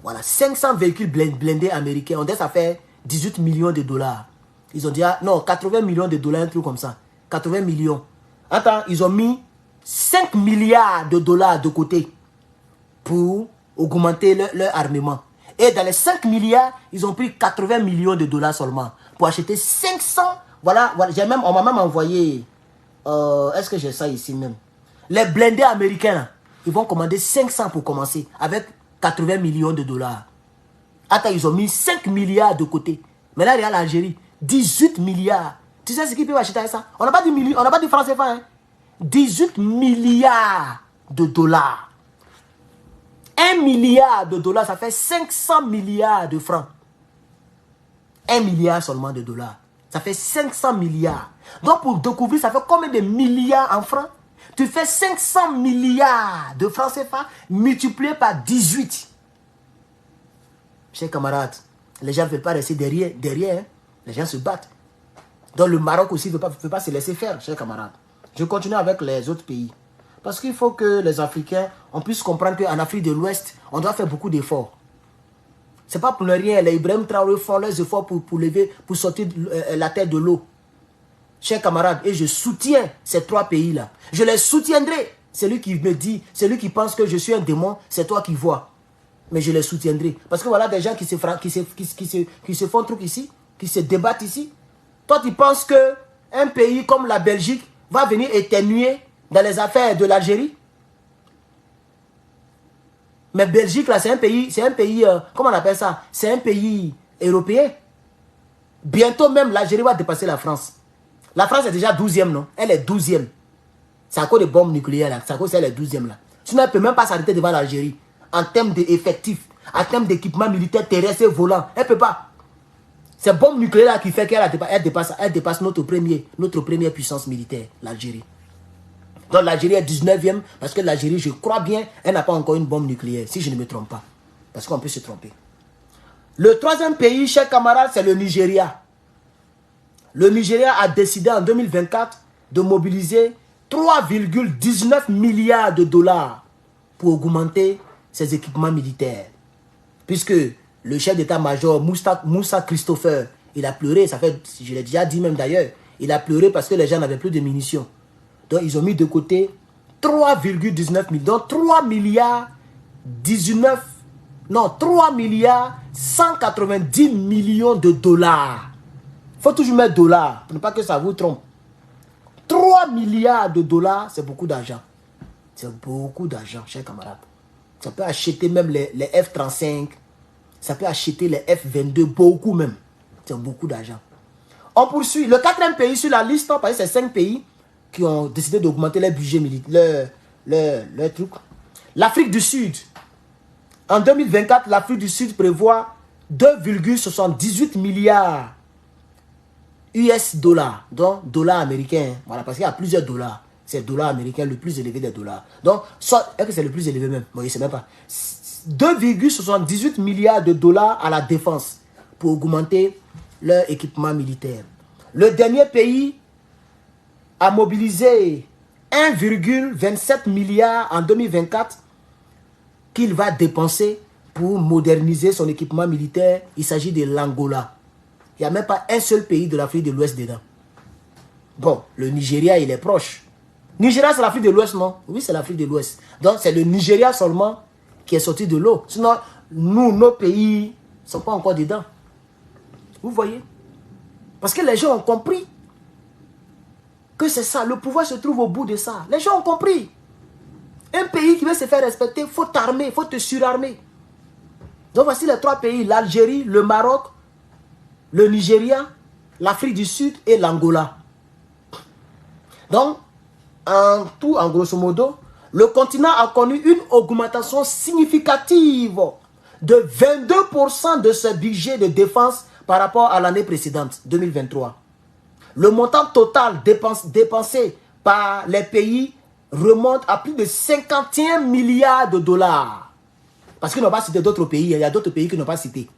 Voilà, 500 véhicules blindés américains. On dit ça fait 18 millions de dollars. Ils ont dit, non, 80 millions de dollars, un truc comme ça. 80 millions. Attends, ils ont mis 5 milliards de dollars de côté pour augmenter leur armement. Et dans les 5 milliards, ils ont pris 80 millions de dollars seulement pour acheter 500. Voilà, on m'a même envoyé. Est-ce que j'ai ça ici même? Les blindés américains, là, ils vont commander 500 pour commencer avec 80 millions de dollars. Attends, ils ont mis 5 milliards de côté. Mais là, il y a l'Algérie, 18 milliards. Tu sais ce qu'ils peuvent acheter avec ça? On n'a pas dit francs CFA. Hein? 18 milliards de dollars. 1 milliard de dollars, ça fait 500 milliards de francs. 1 milliard seulement de dollars. Ça fait 500 milliards. Donc pour découvrir, ça fait combien de milliards en francs? Tu fais 500 milliards de francs CFA multiplié par 18. Chers camarades, les gens ne veulent pas rester derrière. Hein? Les gens se battent. Donc le Maroc aussi ne veut pas se laisser faire, chers camarades. Je continue avec les autres pays. Parce qu'il faut que les Africains, on puisse comprendre qu'en Afrique de l'Ouest, on doit faire beaucoup d'efforts. Ce n'est pas pour ne rien. Les Ibrahim Traoré font leurs efforts pour sortir la tête de l'eau. Chers camarades, et je soutiens ces 3 pays-là. Je les soutiendrai. Celui qui me dit, celui qui pense que je suis un démon, c'est toi qui vois. Mais je les soutiendrai. Parce que voilà des gens qui se font truc ici, qui se débattent ici. Toi, tu penses qu'un pays comme la Belgique va venir éternuer dans les affaires de l'Algérie? Mais Belgique, là, c'est un pays, comment on appelle ça? C'est un pays européen. Bientôt même, l'Algérie va dépasser la France. La France est déjà 12e, non? Elle est 12e. C'est à cause des bombes nucléaires, là. C'est à cause qu'elle est 12e, là. Sinon, elle ne peut même pas s'arrêter devant l'Algérie. En termes d'effectifs, en termes d'équipement militaire terrestre et volant. Elle ne peut pas. C'est bombe nucléaire qui fait qu'elle dépasse notre première puissance militaire, l'Algérie. Donc l'Algérie est 19e parce que l'Algérie, je crois bien, elle n'a pas encore une bombe nucléaire, si je ne me trompe pas. Parce qu'on peut se tromper. Le 3e pays, chers camarades, c'est le Nigeria. Le Nigeria a décidé en 2024 de mobiliser 3,19 milliards de dollars pour augmenter ses équipements militaires. Puisque le chef d'état-major Moussa Christopher, il a pleuré, ça fait, je l'ai déjà dit même d'ailleurs, il a pleuré parce que les gens n'avaient plus de munitions. Donc ils ont mis de côté 3,19 milliards, donc 3 milliards 190 millions de dollars. Il faut toujours mettre dollars, pour ne pas que ça vous trompe. 3 milliards de dollars, c'est beaucoup d'argent. C'est beaucoup d'argent, chers camarades. Ça peut acheter même les F-35, ça peut acheter les F-22, beaucoup même. C'est beaucoup d'argent. On poursuit. Le 4e pays sur la liste, parce que c'est 5 pays qui ont décidé d'augmenter leur budget militaire, leur truc. L'Afrique du Sud. En 2024, l'Afrique du Sud prévoit 2,78 milliards US dollars, donc dollars américains. Voilà, parce qu'il y a plusieurs dollars. C'est le dollar américain le plus élevé des dollars. Donc, est-ce que c'est le plus élevé même? Bon, je ne sais même pas. 2,78 milliards de dollars à la défense pour augmenter leur équipement militaire. Le dernier pays a mobilisé 1,27 milliard en 2024 qu'il va dépenser pour moderniser son équipement militaire. Il s'agit de l'Angola. Il n'y a même pas un seul pays de l'Afrique de l'Ouest dedans. Bon, le Nigeria, il est proche. Nigeria, c'est l'Afrique de l'Ouest, non? Oui, c'est l'Afrique de l'Ouest. Donc, c'est le Nigeria seulement qui est sorti de l'eau. Sinon, nous, nos pays ne sont pas encore dedans. Vous voyez? Parce que les gens ont compris que c'est ça. Le pouvoir se trouve au bout de ça. Les gens ont compris. Un pays qui veut se faire respecter, il faut t'armer, il faut te surarmer. Donc, voici les 3 pays. L'Algérie, le Maroc, le Nigeria, l'Afrique du Sud et l'Angola. Donc, en tout, en grosso modo, le continent a connu une augmentation significative de 22% de ce budget de défense par rapport à l'année précédente, 2023. Le montant total dépensé par les pays remonte à plus de 51 milliards de dollars. Parce qu'ils n'ont pas cité d'autres pays, il y a d'autres pays qui n'ont pas cité.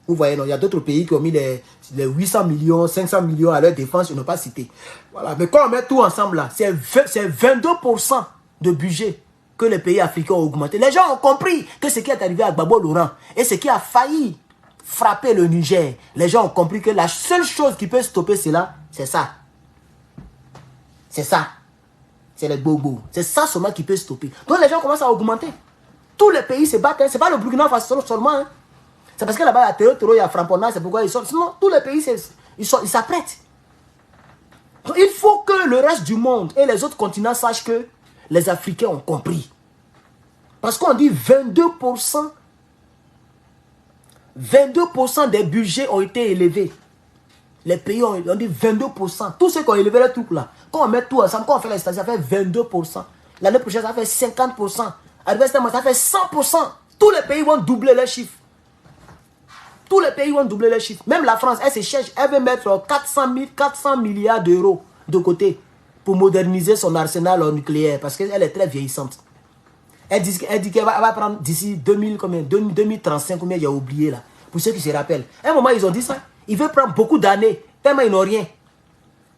Vous voyez, non, il y a d'autres pays qui ont mis les 800 millions, 500 millions à leur défense, ils n'ont pas cité. Voilà. Mais quand on met tout ensemble là, c'est 22% de budget que les pays africains ont augmenté. Les gens ont compris que ce qui est arrivé à Gbagbo Laurent et ce qui a failli frapper le Niger, les gens ont compris que la seule chose qui peut stopper cela, c'est ça. C'est ça. C'est les bobos. C'est ça seulement qui peut stopper. Donc les gens commencent à augmenter. Tous les pays se battent. Hein. Ce n'est pas le Burkina Faso seulement. Hein. C'est parce que là-bas, il y a terreau, il y a frapponnage, c'est pourquoi ils sont. Sinon, tous les pays, ils s'apprêtent. Donc, il faut que le reste du monde et les autres continents sachent que les Africains ont compris. Parce qu'on dit 22%. 22% des budgets ont été élevés. Les pays ont dit 22%. Tous ceux qui ont élevé les trucs là, quand on met tout ensemble, quand on fait les statistiques, ça fait 22%. L'année prochaine, ça fait 50%. À l'Ouest, ça fait 100%. Tous les pays vont doubler les chiffres. Tous les pays vont doubler les chiffres. Même la France, elle se cherche, elle veut mettre 400 milliards d'euros de côté pour moderniser son arsenal nucléaire parce qu'elle est très vieillissante. Elle dit qu'elle va prendre d'ici 2035, combien j'ai oublié là. Pour ceux qui se rappellent. À un moment, ils ont dit ça. Ils veulent prendre beaucoup d'années, tellement ils n'ont rien,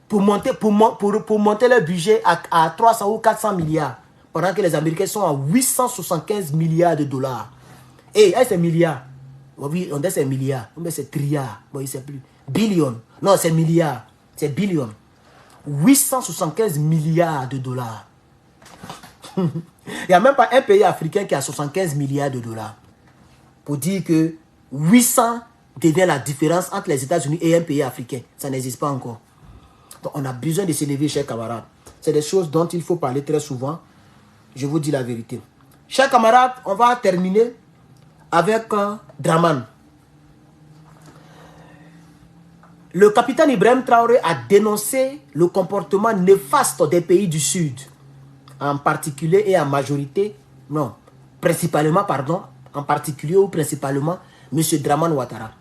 pour monter leur budget à 300 ou 400 milliards. Pendant que les Américains sont à 875 milliards de dollars. Et c'est milliards. Oui, on dit c'est milliards. Mais c'est trilliards. Bon, il ne sait plus. Billion. Non, c'est milliards. C'est billion. 875 milliards de dollars. Il n'y a même pas un pays africain qui a 75 milliards de dollars. Pour dire que 800 devient la différence entre les États-Unis et un pays africain. Ça n'existe pas encore. Donc on a besoin de s'élever, chers camarades. C'est des choses dont il faut parler très souvent. Je vous dis la vérité. Chers camarades, on va terminer avec Dramane. Le capitaine Ibrahim Traoré a dénoncé le comportement néfaste des pays du Sud. En particulier et en majorité, non, principalement, pardon, en particulier ou principalement, M. Dramane Ouattara.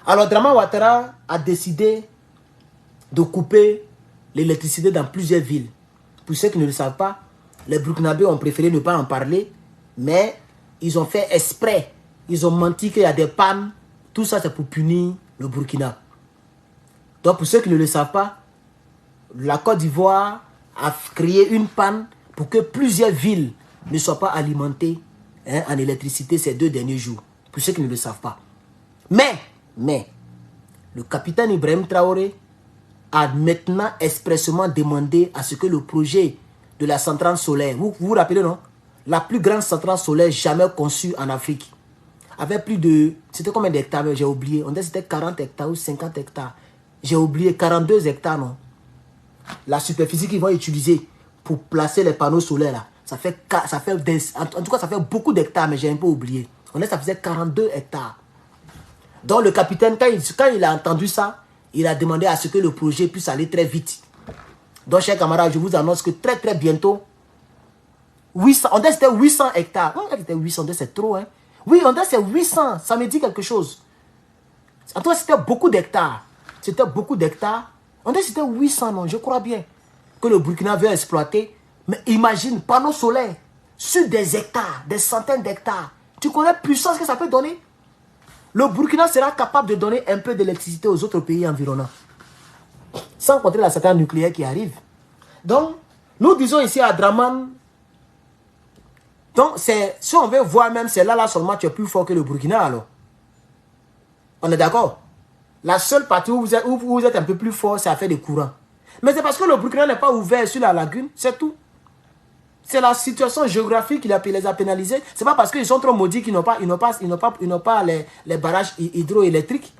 Alors, Dramane Ouattara a décidé de couper l'électricité dans plusieurs villes. Pour ceux qui ne le savent pas, les Burkinabés ont préféré ne pas en parler, mais ils ont fait exprès. Ils ont menti qu'il y a des pannes. Tout ça, c'est pour punir le Burkina. Donc, pour ceux qui ne le savent pas, la Côte d'Ivoire a créé une panne pour que plusieurs villes ne soient pas alimentées en électricité ces 2 derniers jours. Pour ceux qui ne le savent pas. Mais, le capitaine Ibrahim Traoré a maintenant expressément demandé à ce que le projet de la centrale solaire, vous vous rappelez, non? La plus grande centrale solaire jamais conçue en Afrique. Avec plus de... C'était combien d'hectares? J'ai oublié. On disait que c'était 40 hectares ou 50 hectares. J'ai oublié. 42 hectares, non? La superficie qu'ils vont utiliser pour placer les panneaux solaires, là, ça fait en tout cas, ça fait beaucoup d'hectares, mais j'ai un peu oublié. On dit que ça faisait 42 hectares. Donc, le capitaine, quand il a entendu ça, il a demandé à ce que le projet puisse aller très vite. Donc, chers camarades, je vous annonce que très bientôt, 800, on dit que c'était 800 hectares. On dit que c'était 800, c'est trop, hein. Oui, on dit que c'est 800, ça me dit quelque chose. En tout cas, c'était beaucoup d'hectares. C'était beaucoup d'hectares. On dit que c'était 800, non, je crois bien. Que le Burkina veut exploiter. Mais imagine, panneaux solaires, sur des hectares, des centaines d'hectares. Tu connais la puissance que ça peut donner? Le Burkina sera capable de donner un peu d'électricité aux autres pays environnants. Sans compter la centrale nucléaire qui arrive. Donc, nous disons ici à Draman, donc si on veut voir même, c'est là seulement tu es plus fort que le Burkina alors. On est d'accord? La seule partie où vous êtes un peu plus fort, c'est à faire des courants. Mais c'est parce que le Burkina n'est pas ouvert sur la lagune, c'est tout. C'est la situation géographique qui les a pénalisés. C'est pas parce qu'ils sont trop maudits qu'ils n'ont pas les barrages hydroélectriques.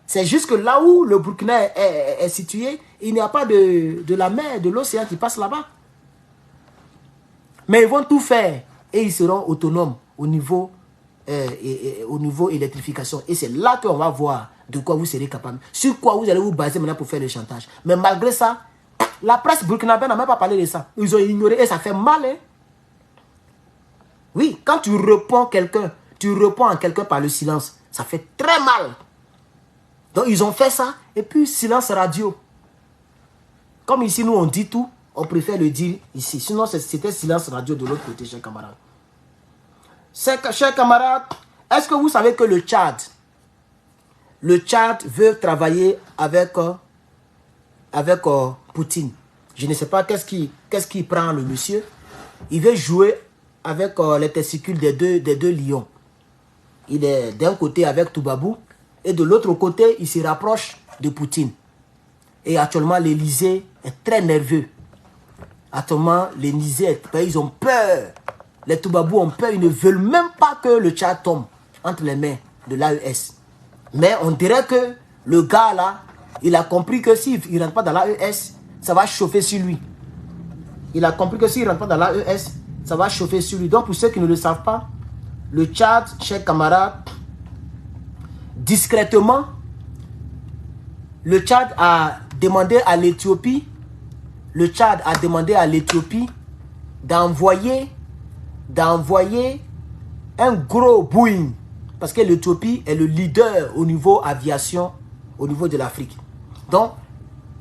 C'est juste que là où le Burkina est situé, il n'y a pas de la mer, de l'océan qui passe là-bas. Mais ils vont tout faire et ils seront autonomes au niveau électrification. Et c'est là qu'on va voir de quoi vous serez capable. Sur quoi vous allez vous baser maintenant pour faire le chantage. Mais malgré ça, la presse burkinabé n'a même pas parlé de ça. Ils ont ignoré et ça fait mal. Hein? Oui, quand tu réponds à quelqu'un par le silence. Ça fait très mal. Donc ils ont fait ça. Et puis silence radio. Comme ici nous on dit tout, on préfère le dire ici. Sinon c'était silence radio de l'autre côté, chers camarades. Chers camarades, est-ce que vous savez que le Tchad veut travailler avec Poutine? Je ne sais pas qu'est-ce qui prend le monsieur. Il veut jouer avec les testicules des deux lions. Il est d'un côté avec Toubabou et de l'autre côté, il se rapproche de Poutine. Et actuellement, l'Élysée est très nerveux. Actuellement, l'Élysée, ils ont peur. Les Toubabou ont peur. Ils ne veulent même pas que le Tchad tombe entre les mains de l'AES. Mais on dirait que le gars là, il a compris que s'il ne rentre pas dans l'AES, ça va chauffer sur lui. Il a compris que s'il ne rentre pas dans l'AES, ça va chauffer sur lui. Donc pour ceux qui ne le savent pas, le Tchad, chers camarades, discrètement, le Tchad a demandé à l'Éthiopie, d'envoyer un gros Boeing. Parce que l'Éthiopie est le leader au niveau aviation, au niveau de l'Afrique. Donc,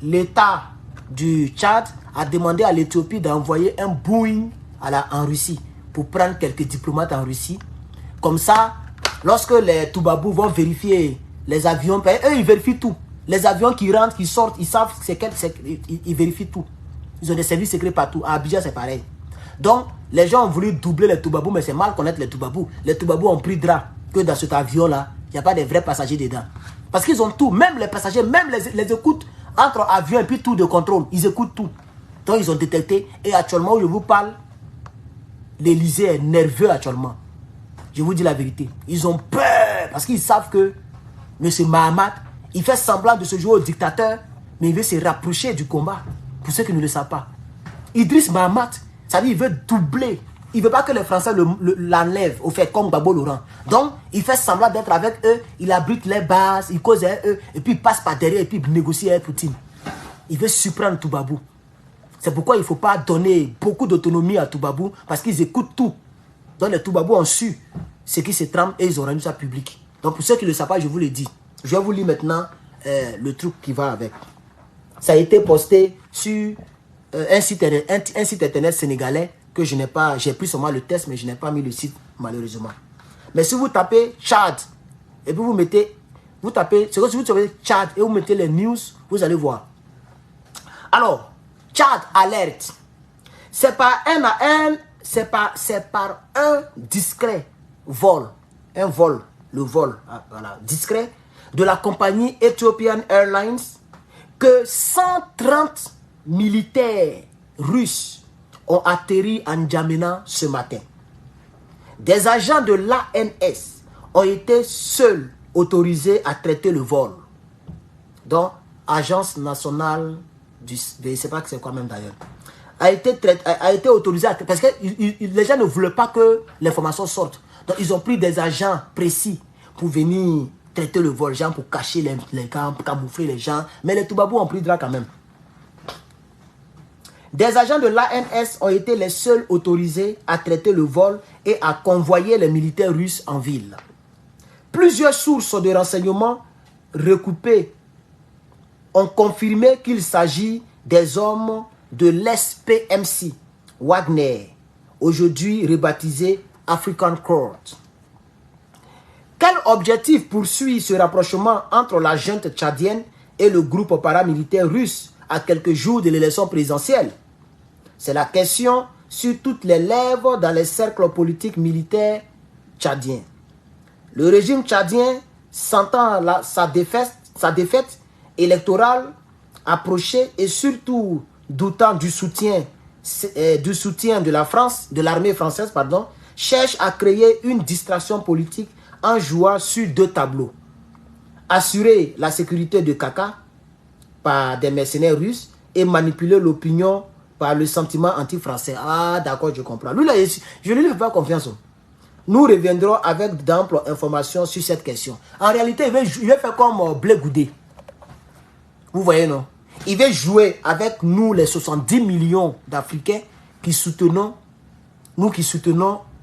l'État du Tchad a demandé à l'Éthiopie d'envoyer un Boeing en Russie pour prendre quelques diplomates en Russie. Comme ça, lorsque les Toubabou vont vérifier les avions, eux, ils vérifient tout. Les avions qui rentrent, qui sortent, ils savent ils vérifient tout. Ils ont des services secrets partout. À Abidjan, c'est pareil. Donc, les gens ont voulu doubler les Toubabou, mais c'est mal connaître les Toubabou. Les Toubabou ont pris drap que dans cet avion-là, il n'y a pas de vrais passagers dedans. Parce qu'ils ont tout, même les passagers, même les écoutes entre avions et puis tout de contrôle. Ils écoutent tout. Donc, ils ont détecté. Et actuellement, où je vous parle, l'Élysée est nerveux actuellement. Je vous dis la vérité. Ils ont peur parce qu'ils savent que M. Mahamat, il fait semblant de se jouer au dictateur, mais il veut se rapprocher du combat. Pour ceux qui ne le savent pas. Idriss Mahamat, ça veut dire qu'il veut doubler. Il ne veut pas que les Français l'enlèvent au fait comme Gbagbo Laurent. Donc, il fait semblant d'être avec eux, il abrite les bases, il cause avec eux, et puis il passe par derrière, et puis il négocie avec Poutine. Il veut surprendre Toubabou. C'est pourquoi il ne faut pas donner beaucoup d'autonomie à Toubabou, parce qu'ils écoutent tout. Donc les Toubabou ont su ce qui se trame et ils ont rendu ça public. Donc pour ceux qui ne le savent pas, je vous le dis. Je vais vous lire maintenant le truc qui va avec. Ça a été posté sur un site internet sénégalais que je n'ai pas, j'ai pris seulement le test, mais je n'ai pas mis le site malheureusement. Mais si vous tapez Tchad, et puis vous tapez, c'est comme si vous tapez Tchad et vous mettez les news, vous allez voir. Alors, Tchad alerte. C'est par un discret vol. Un vol, le vol, voilà, discret, de la compagnie Ethiopian Airlines que 130 militaires russes ont atterri à N'Djamena ce matin. Des agents de l'ANS ont été seuls autorisés à traiter le vol. Donc, Agence nationale du... Je ne sais pas que c'est quoi même d'ailleurs. A été autorisé à traiter, parce que les gens ne voulaient pas que l'information sorte. Donc, ils ont pris des agents précis pour venir traiter le vol, genre pour cacher les camps, pour camoufler les gens. Mais les Toubabou ont pris drap quand même. Des agents de l'ANS ont été les seuls autorisés à traiter le vol et à convoyer les militaires russes en ville. Plusieurs sources de renseignements recoupées ont confirmé qu'il s'agit des hommes de l'SPMC, Wagner, aujourd'hui rebaptisé African Court. Quel objectif poursuit ce rapprochement entre la junte tchadienne et le groupe paramilitaire russe à quelques jours de l'élection présidentielle? C'est la question sur toutes les lèvres dans les cercles politiques militaires tchadiens. Le régime tchadien, sentant sa défaite électorale approcher et surtout doutant du soutien de la France, de l'armée française, cherche à créer une distraction politique en jouant sur deux tableaux. Assurer la sécurité de Kaka par des mercenaires russes et manipuler l'opinion par le sentiment anti-français. Ah, d'accord, je comprends. Lui, là, je ne lui fais pas confiance. Nous reviendrons avec d'amples informations sur cette question. En réalité, il va faire comme Blé Goudé. Vous voyez, non? Il va jouer avec nous, les 70 millions d'Africains qui soutenons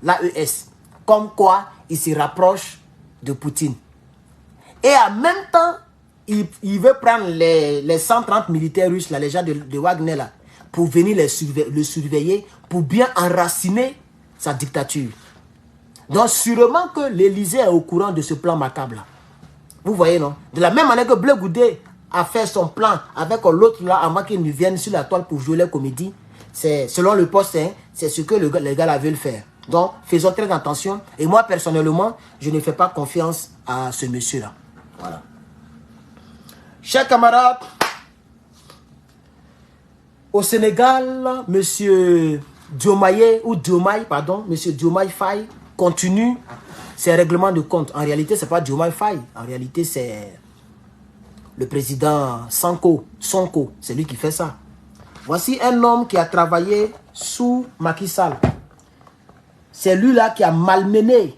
l'AES. Comme quoi, il se rapproche de Poutine. Et en même temps, il veut prendre les 130 militaires russes, là, les gens de Wagner, là, pour venir le surveiller, pour bien enraciner sa dictature. Donc, sûrement que l'Élysée est au courant de ce plan macabre là. Vous voyez, non? De la même manière que Blé Goudé a fait son plan avec l'autre là, avant qu'il ne vienne sur la toile pour jouer les comédies. C'est selon le poste, hein, c'est ce que les gars là veulent faire. Donc, faisons très attention. Et moi, personnellement, je ne fais pas confiance à ce monsieur-là. Voilà. Chers camarades, au Sénégal, monsieur Diomaye Faye continue ses règlements de compte. En réalité, ce n'est pas Diomaye Faye. En réalité, c'est le président Sonko. C'est lui qui fait ça. Voici un homme qui a travaillé sous Macky Sall. C'est lui-là qui a malmené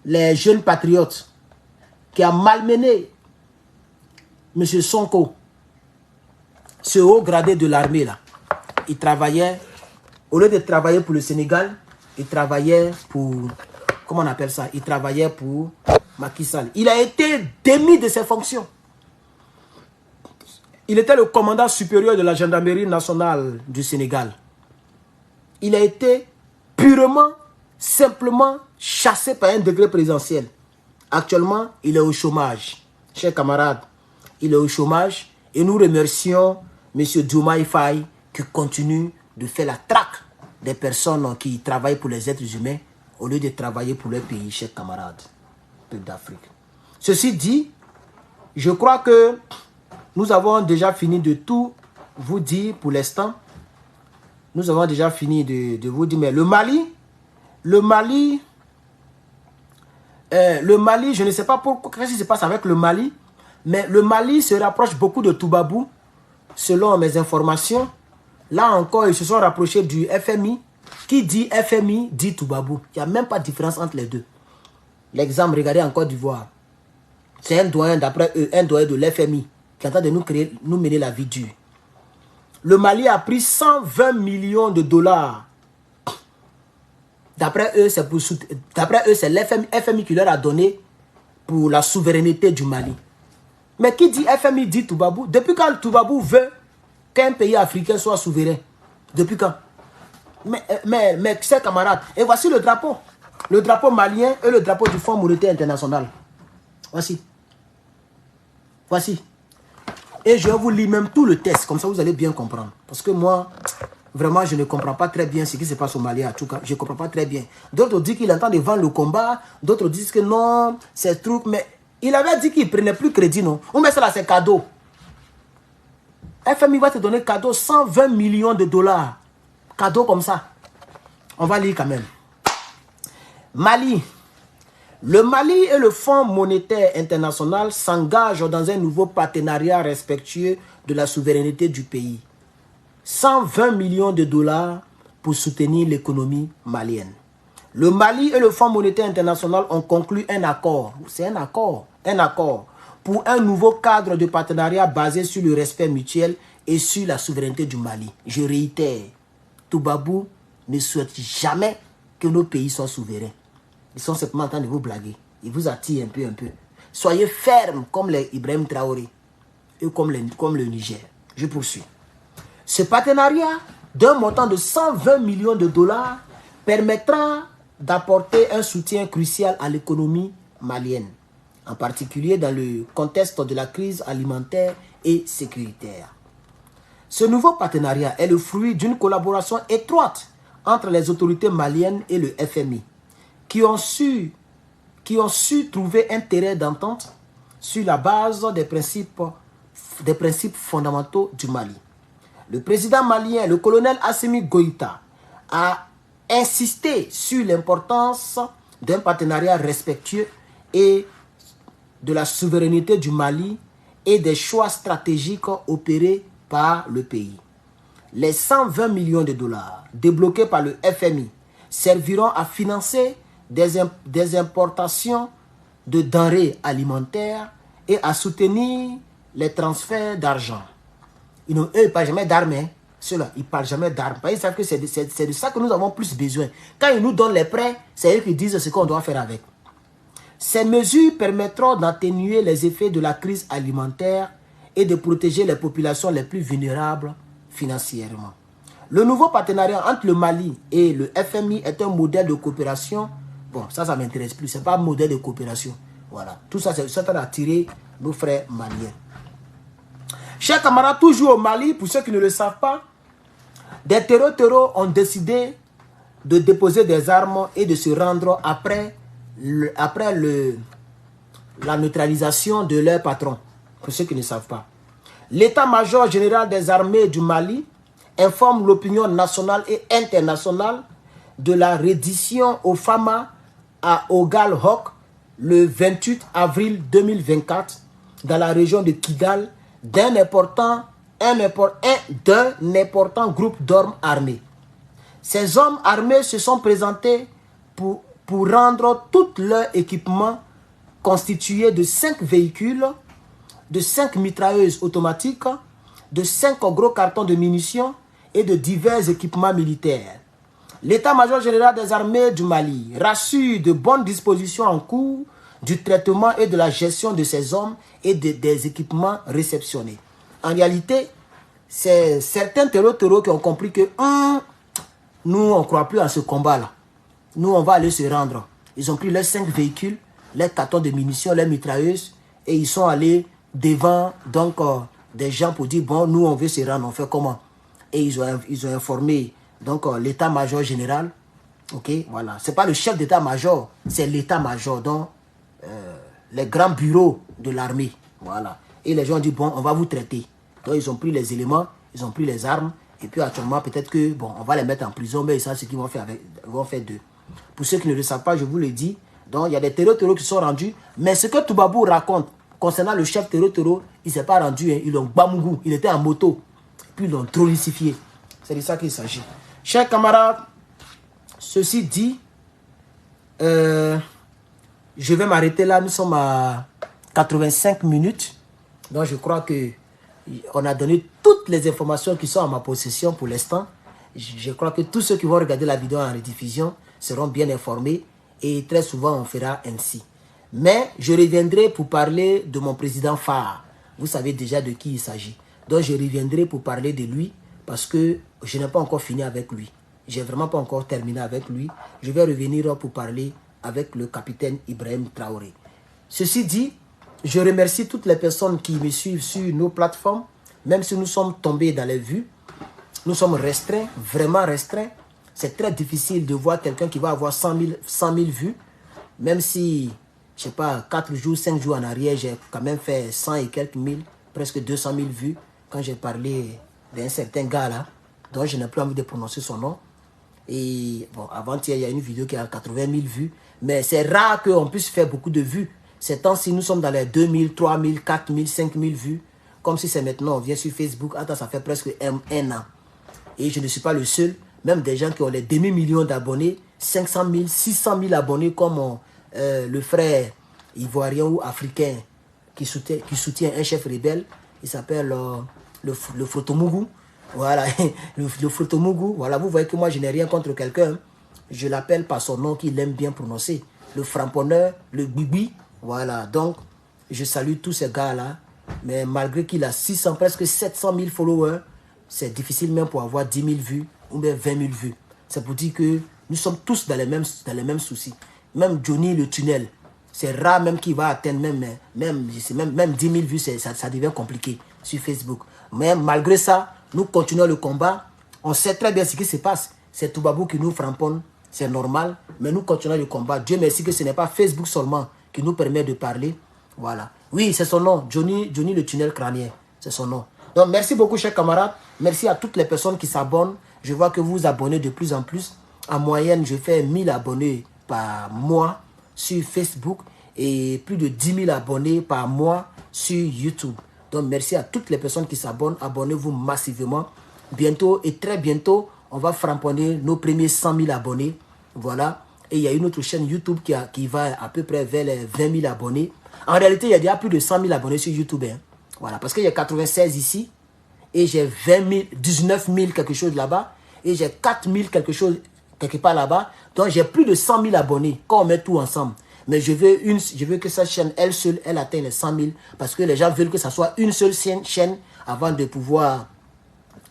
les jeunes patriotes, qui a malmené M. Sonko, ce haut gradé de l'armée là. Il travaillait, au lieu de travailler pour le Sénégal, il travaillait pour, comment on appelle ça? Il travaillait pour Macky Sall. Il a été démis de ses fonctions. Il était le commandant supérieur de la gendarmerie nationale du Sénégal. Il a été purement, simplement chassé par un décret présidentiel. Actuellement, il est au chômage. Chers camarades, il est au chômage et nous remercions M. Diomaye Faye qui continue de faire la traque des personnes qui travaillent pour les êtres humains au lieu de travailler pour leur pays, chers camarades d'Afrique. Ceci dit, je crois que nous avons déjà fini de tout vous dire pour l'instant. Nous avons déjà fini de vous dire, mais le Mali, je ne sais pas qu'est-ce qui se passe avec le Mali, mais le Mali se rapproche beaucoup de Toubabou, selon mes informations. Là encore, ils se sont rapprochés du FMI. Qui dit FMI dit Toubabou. Il n'y a même pas de différence entre les deux. L'exemple, regardez en Côte d'Ivoire. C'est un doyen, d'après eux, un doyen de l'FMI qui est en train de nous mener la vie dure. Le Mali a pris 120 millions de dollars. D'après eux, c'est l'FMI qui leur a donné pour la souveraineté du Mali. Mais qui dit FMI dit Toubabou. Depuis quand Toubabou veut qu'un pays africain soit souverain? Depuis quand? Mais chers camarades, et voici le drapeau. Le drapeau malien et le drapeau du Fonds monétaire international. Voici. Voici. Et je vais vous lire même tout le texte, comme ça vous allez bien comprendre. Parce que moi, vraiment, je ne comprends pas très bien ce qui se passe au Mali, en tout cas. Je ne comprends pas très bien. D'autres disent qu'il entend de vendre le combat. D'autres disent que non, c'est truc. Mais il avait dit qu'il ne prenait plus crédit, non? On met ça là, c'est cadeau. FMI va te donner cadeau 120 millions de dollars. Cadeau comme ça. On va lire quand même. Mali. Le Mali et le Fonds monétaire international s'engagent dans un nouveau partenariat respectueux de la souveraineté du pays. 120 millions de dollars pour soutenir l'économie malienne. Le Mali et le Fonds monétaire international ont conclu un accord. C'est un accord. Un accord pour un nouveau cadre de partenariat basé sur le respect mutuel et sur la souveraineté du Mali. Je réitère, Toubabou ne souhaite jamais que nos pays soient souverains. Ils sont simplement en train de vous blaguer. Ils vous attirent un peu. Soyez fermes comme les Ibrahim Traoré et comme le Niger. Je poursuis. Ce partenariat d'un montant de 120 millions de dollars permettra d'apporter un soutien crucial à l'économie malienne, en particulier dans le contexte de la crise alimentaire et sécuritaire. Ce nouveau partenariat est le fruit d'une collaboration étroite entre les autorités maliennes et le FMI, qui ont su trouver un terrain d'entente sur la base des principes fondamentaux du Mali. Le président malien, le colonel Assimi Goïta, a insisté sur l'importance d'un partenariat respectueux et de la souveraineté du Mali et des choix stratégiques opérés par le pays. Les 120 millions de dollars débloqués par le FMI serviront à financer des importations de denrées alimentaires et à soutenir les transferts d'argent. Eux, ils ne parlent jamais d'armes. Ceux-là, ils ne parlent jamais d'armes. Ils savent que c'est de ça que nous avons plus besoin. Quand ils nous donnent les prêts, c'est eux qui disent ce qu'on doit faire avec. Ces mesures permettront d'atténuer les effets de la crise alimentaire et de protéger les populations les plus vulnérables financièrement. Le nouveau partenariat entre le Mali et le FMI est un modèle de coopération. Bon, ça ne m'intéresse plus. Ce n'est pas un modèle de coopération. Voilà. Tout ça, c'est ça d'attirer nos frères maliens. Chers camarades, toujours au Mali, pour ceux qui ne le savent pas, des terreaux ont décidé de déposer des armes et de se rendre après la neutralisation de leur patron. Pour ceux qui ne savent pas. L'état-major général des armées du Mali informe l'opinion nationale et internationale de la reddition au Fama à Ogal-Hok le 28 avril 2024 dans la région de Kidal d'un important groupe d'hommes armés. Ces hommes armés se sont présentés pour rendre tout leur équipement constitué de 5 véhicules, de 5 mitrailleuses automatiques, de 5 gros cartons de munitions et de divers équipements militaires. L'état-major général des armées du Mali rassure de bonnes dispositions en cours du traitement et de la gestion de ces hommes et des équipements réceptionnés. En réalité, c'est certains terreaux qui ont compris que nous, on ne croit plus à ce combat-là. Nous, on va aller se rendre. Ils ont pris leurs 5 véhicules, leurs cartons de munitions, leurs mitrailleuses et ils sont allés devant des gens pour dire, bon, nous, on veut se rendre, on fait comment? Et ils ont informé l'état-major général. Ok, voilà. Ce n'est pas le chef d'état-major, c'est l'état-major, donc les grands bureaux de l'armée. Voilà. Et les gens ont dit, bon, on va vous traiter. Donc, ils ont pris les éléments, ils ont pris les armes. Et puis, actuellement, peut-être que, bon, on va les mettre en prison, mais ils savent ce qu'ils vont faire d'eux. Pour ceux qui ne le savent pas, je vous le dis. Donc, il y a des terreaux qui sont rendus. Mais ce que Toubabou raconte concernant le chef terreau, il ne s'est pas rendu. Ils l'ont bamougou. Il était en moto. Puis, ils l'ont trolicifié. C'est de ça qu'il s'agit. Chers camarades, ceci dit, je vais m'arrêter là. Nous sommes à 85 minutes. Donc, je crois qu'on a donné toutes les informations qui sont à ma possession pour l'instant. Je crois que tous ceux qui vont regarder la vidéo en rediffusion seront bien informés. Et très souvent, on fera ainsi. Mais je reviendrai pour parler de mon président phare. Vous savez déjà de qui il s'agit. Donc, je reviendrai pour parler de lui parce que je n'ai pas encore fini avec lui. Je n'ai vraiment pas encore terminé avec lui. Je vais revenir pour parler avec le capitaine Ibrahim Traoré. Ceci dit, je remercie toutes les personnes qui me suivent sur nos plateformes. Même si nous sommes tombés dans les vues, nous sommes restreints, vraiment restreints. C'est très difficile de voir quelqu'un qui va avoir 100 000 vues. Même si, je ne sais pas, 4 jours, 5 jours en arrière, j'ai quand même fait 100 et quelques mille, presque 200 000 vues. Quand j'ai parlé d'un certain gars là, dont je n'ai plus envie de prononcer son nom. Et bon, avant-hier, il y a une vidéo qui a 80 000 vues. Mais c'est rare qu'on puisse faire beaucoup de vues. Ces temps-ci, nous sommes dans les 2 000, 3 000, 4 000, 5 000 vues. Comme si c'est maintenant, on vient sur Facebook. Attends, ça fait presque un an. Et je ne suis pas le seul. Même des gens qui ont les demi-millions d'abonnés, 500 000, 600 000 abonnés, comme le frère ivoirien ou africain qui soutient un chef rebelle. Il s'appelle le Frotomougou. Voilà, le Frotomougou. Voilà, vous voyez que moi, je n'ai rien contre quelqu'un. Je l'appelle par son nom qu'il aime bien prononcer. Le framponneur, le bibi. Voilà, donc, je salue tous ces gars-là. Mais malgré qu'il a 600, presque 700 000 followers, c'est difficile même pour avoir 10 000 vues ou bien 20 000 vues. C'est pour dire que nous sommes tous dans les mêmes soucis. Même Johnny le tunnel, c'est rare même qu'il va atteindre même 10 000 vues, ça devient compliqué sur Facebook. Mais malgré ça, nous continuons le combat. On sait très bien ce qui se passe. C'est Toubabou qui nous framponne, c'est normal. Mais nous continuons le combat. Dieu merci que ce n'est pas Facebook seulement qui nous permet de parler. Voilà. Oui, c'est son nom, Johnny le tunnel crânien. C'est son nom. Donc, merci beaucoup, chers camarades. Merci à toutes les personnes qui s'abonnent. Je vois que vous vous abonnez de plus en plus. En moyenne, je fais 1000 abonnés par mois sur Facebook et plus de 10 000 abonnés par mois sur YouTube. Donc, merci à toutes les personnes qui s'abonnent. Abonnez-vous massivement. Bientôt et très bientôt, on va framponner nos premiers 100 000 abonnés. Voilà. Et il y a une autre chaîne YouTube qui va à peu près vers les 20 000 abonnés. En réalité, il y a déjà plus de 100 000 abonnés sur YouTube. Hein. Voilà. Parce qu'il y a 96 ici. Et j'ai 19 000 quelque chose là-bas. Et j'ai 4 000 quelque chose quelque part là-bas. Donc, j'ai plus de 100 000 abonnés quand on met tout ensemble. Mais je veux que cette chaîne, elle seule, elle atteigne les 100 000. Parce que les gens veulent que ça soit une seule chaîne avant de pouvoir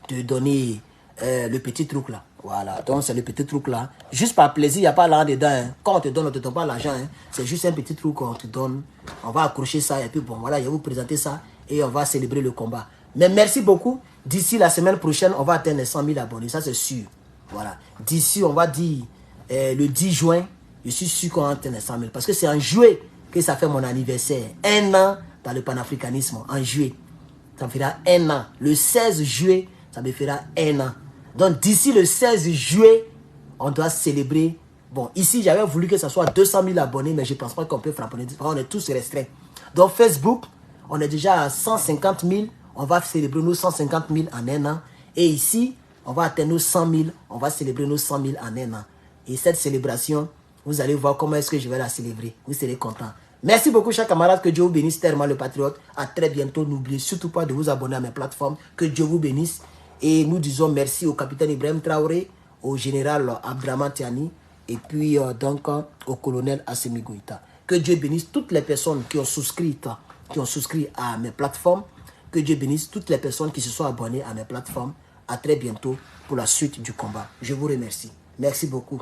te donner le petit truc là. Voilà, donc c'est le petit truc là. Juste par plaisir, il n'y a pas l'argent dedans. Hein. Quand on te donne, on ne te donne pas l'argent. Hein. C'est juste un petit truc qu'on te donne. On va accrocher ça et puis bon, voilà, je vais vous présenter ça et on va célébrer le combat. Mais merci beaucoup. D'ici la semaine prochaine, on va atteindre les 100 000 abonnés. Ça, c'est sûr. Voilà. D'ici, on va dire le 10 juin, je suis sûr qu'on va atteindre les 100 000. Parce que c'est en juillet que ça fait mon anniversaire. 1 an dans le panafricanisme. En juillet. Ça me fera 1 an. Le 16 juillet, ça me fera 1 an. Donc, d'ici le 16 juillet, on doit célébrer. Bon, ici, j'avais voulu que ça soit 200 000 abonnés, mais je ne pense pas qu'on peut frapper. On est tous restreints. Donc, Facebook, on est déjà à 150 000. On va célébrer nos 150 000 en 1 an. Et ici, on va atteindre nos 100 000. On va célébrer nos 100 000 en 1 an. Et cette célébration, vous allez voir comment est-ce que je vais la célébrer. Vous serez contents. Merci beaucoup, chers camarades. Que Dieu vous bénisse, Terma le Patriote. À très bientôt. N'oubliez surtout pas de vous abonner à mes plateformes. Que Dieu vous bénisse. Et nous disons merci au capitaine Ibrahim Traoré, au général Abdraman Tiani, et puis donc au colonel Assimi Goïta. Que Dieu bénisse toutes les personnes qui ont souscrit à mes plateformes. Que Dieu bénisse toutes les personnes qui se sont abonnées à mes plateformes. À très bientôt pour la suite du combat. Je vous remercie. Merci beaucoup.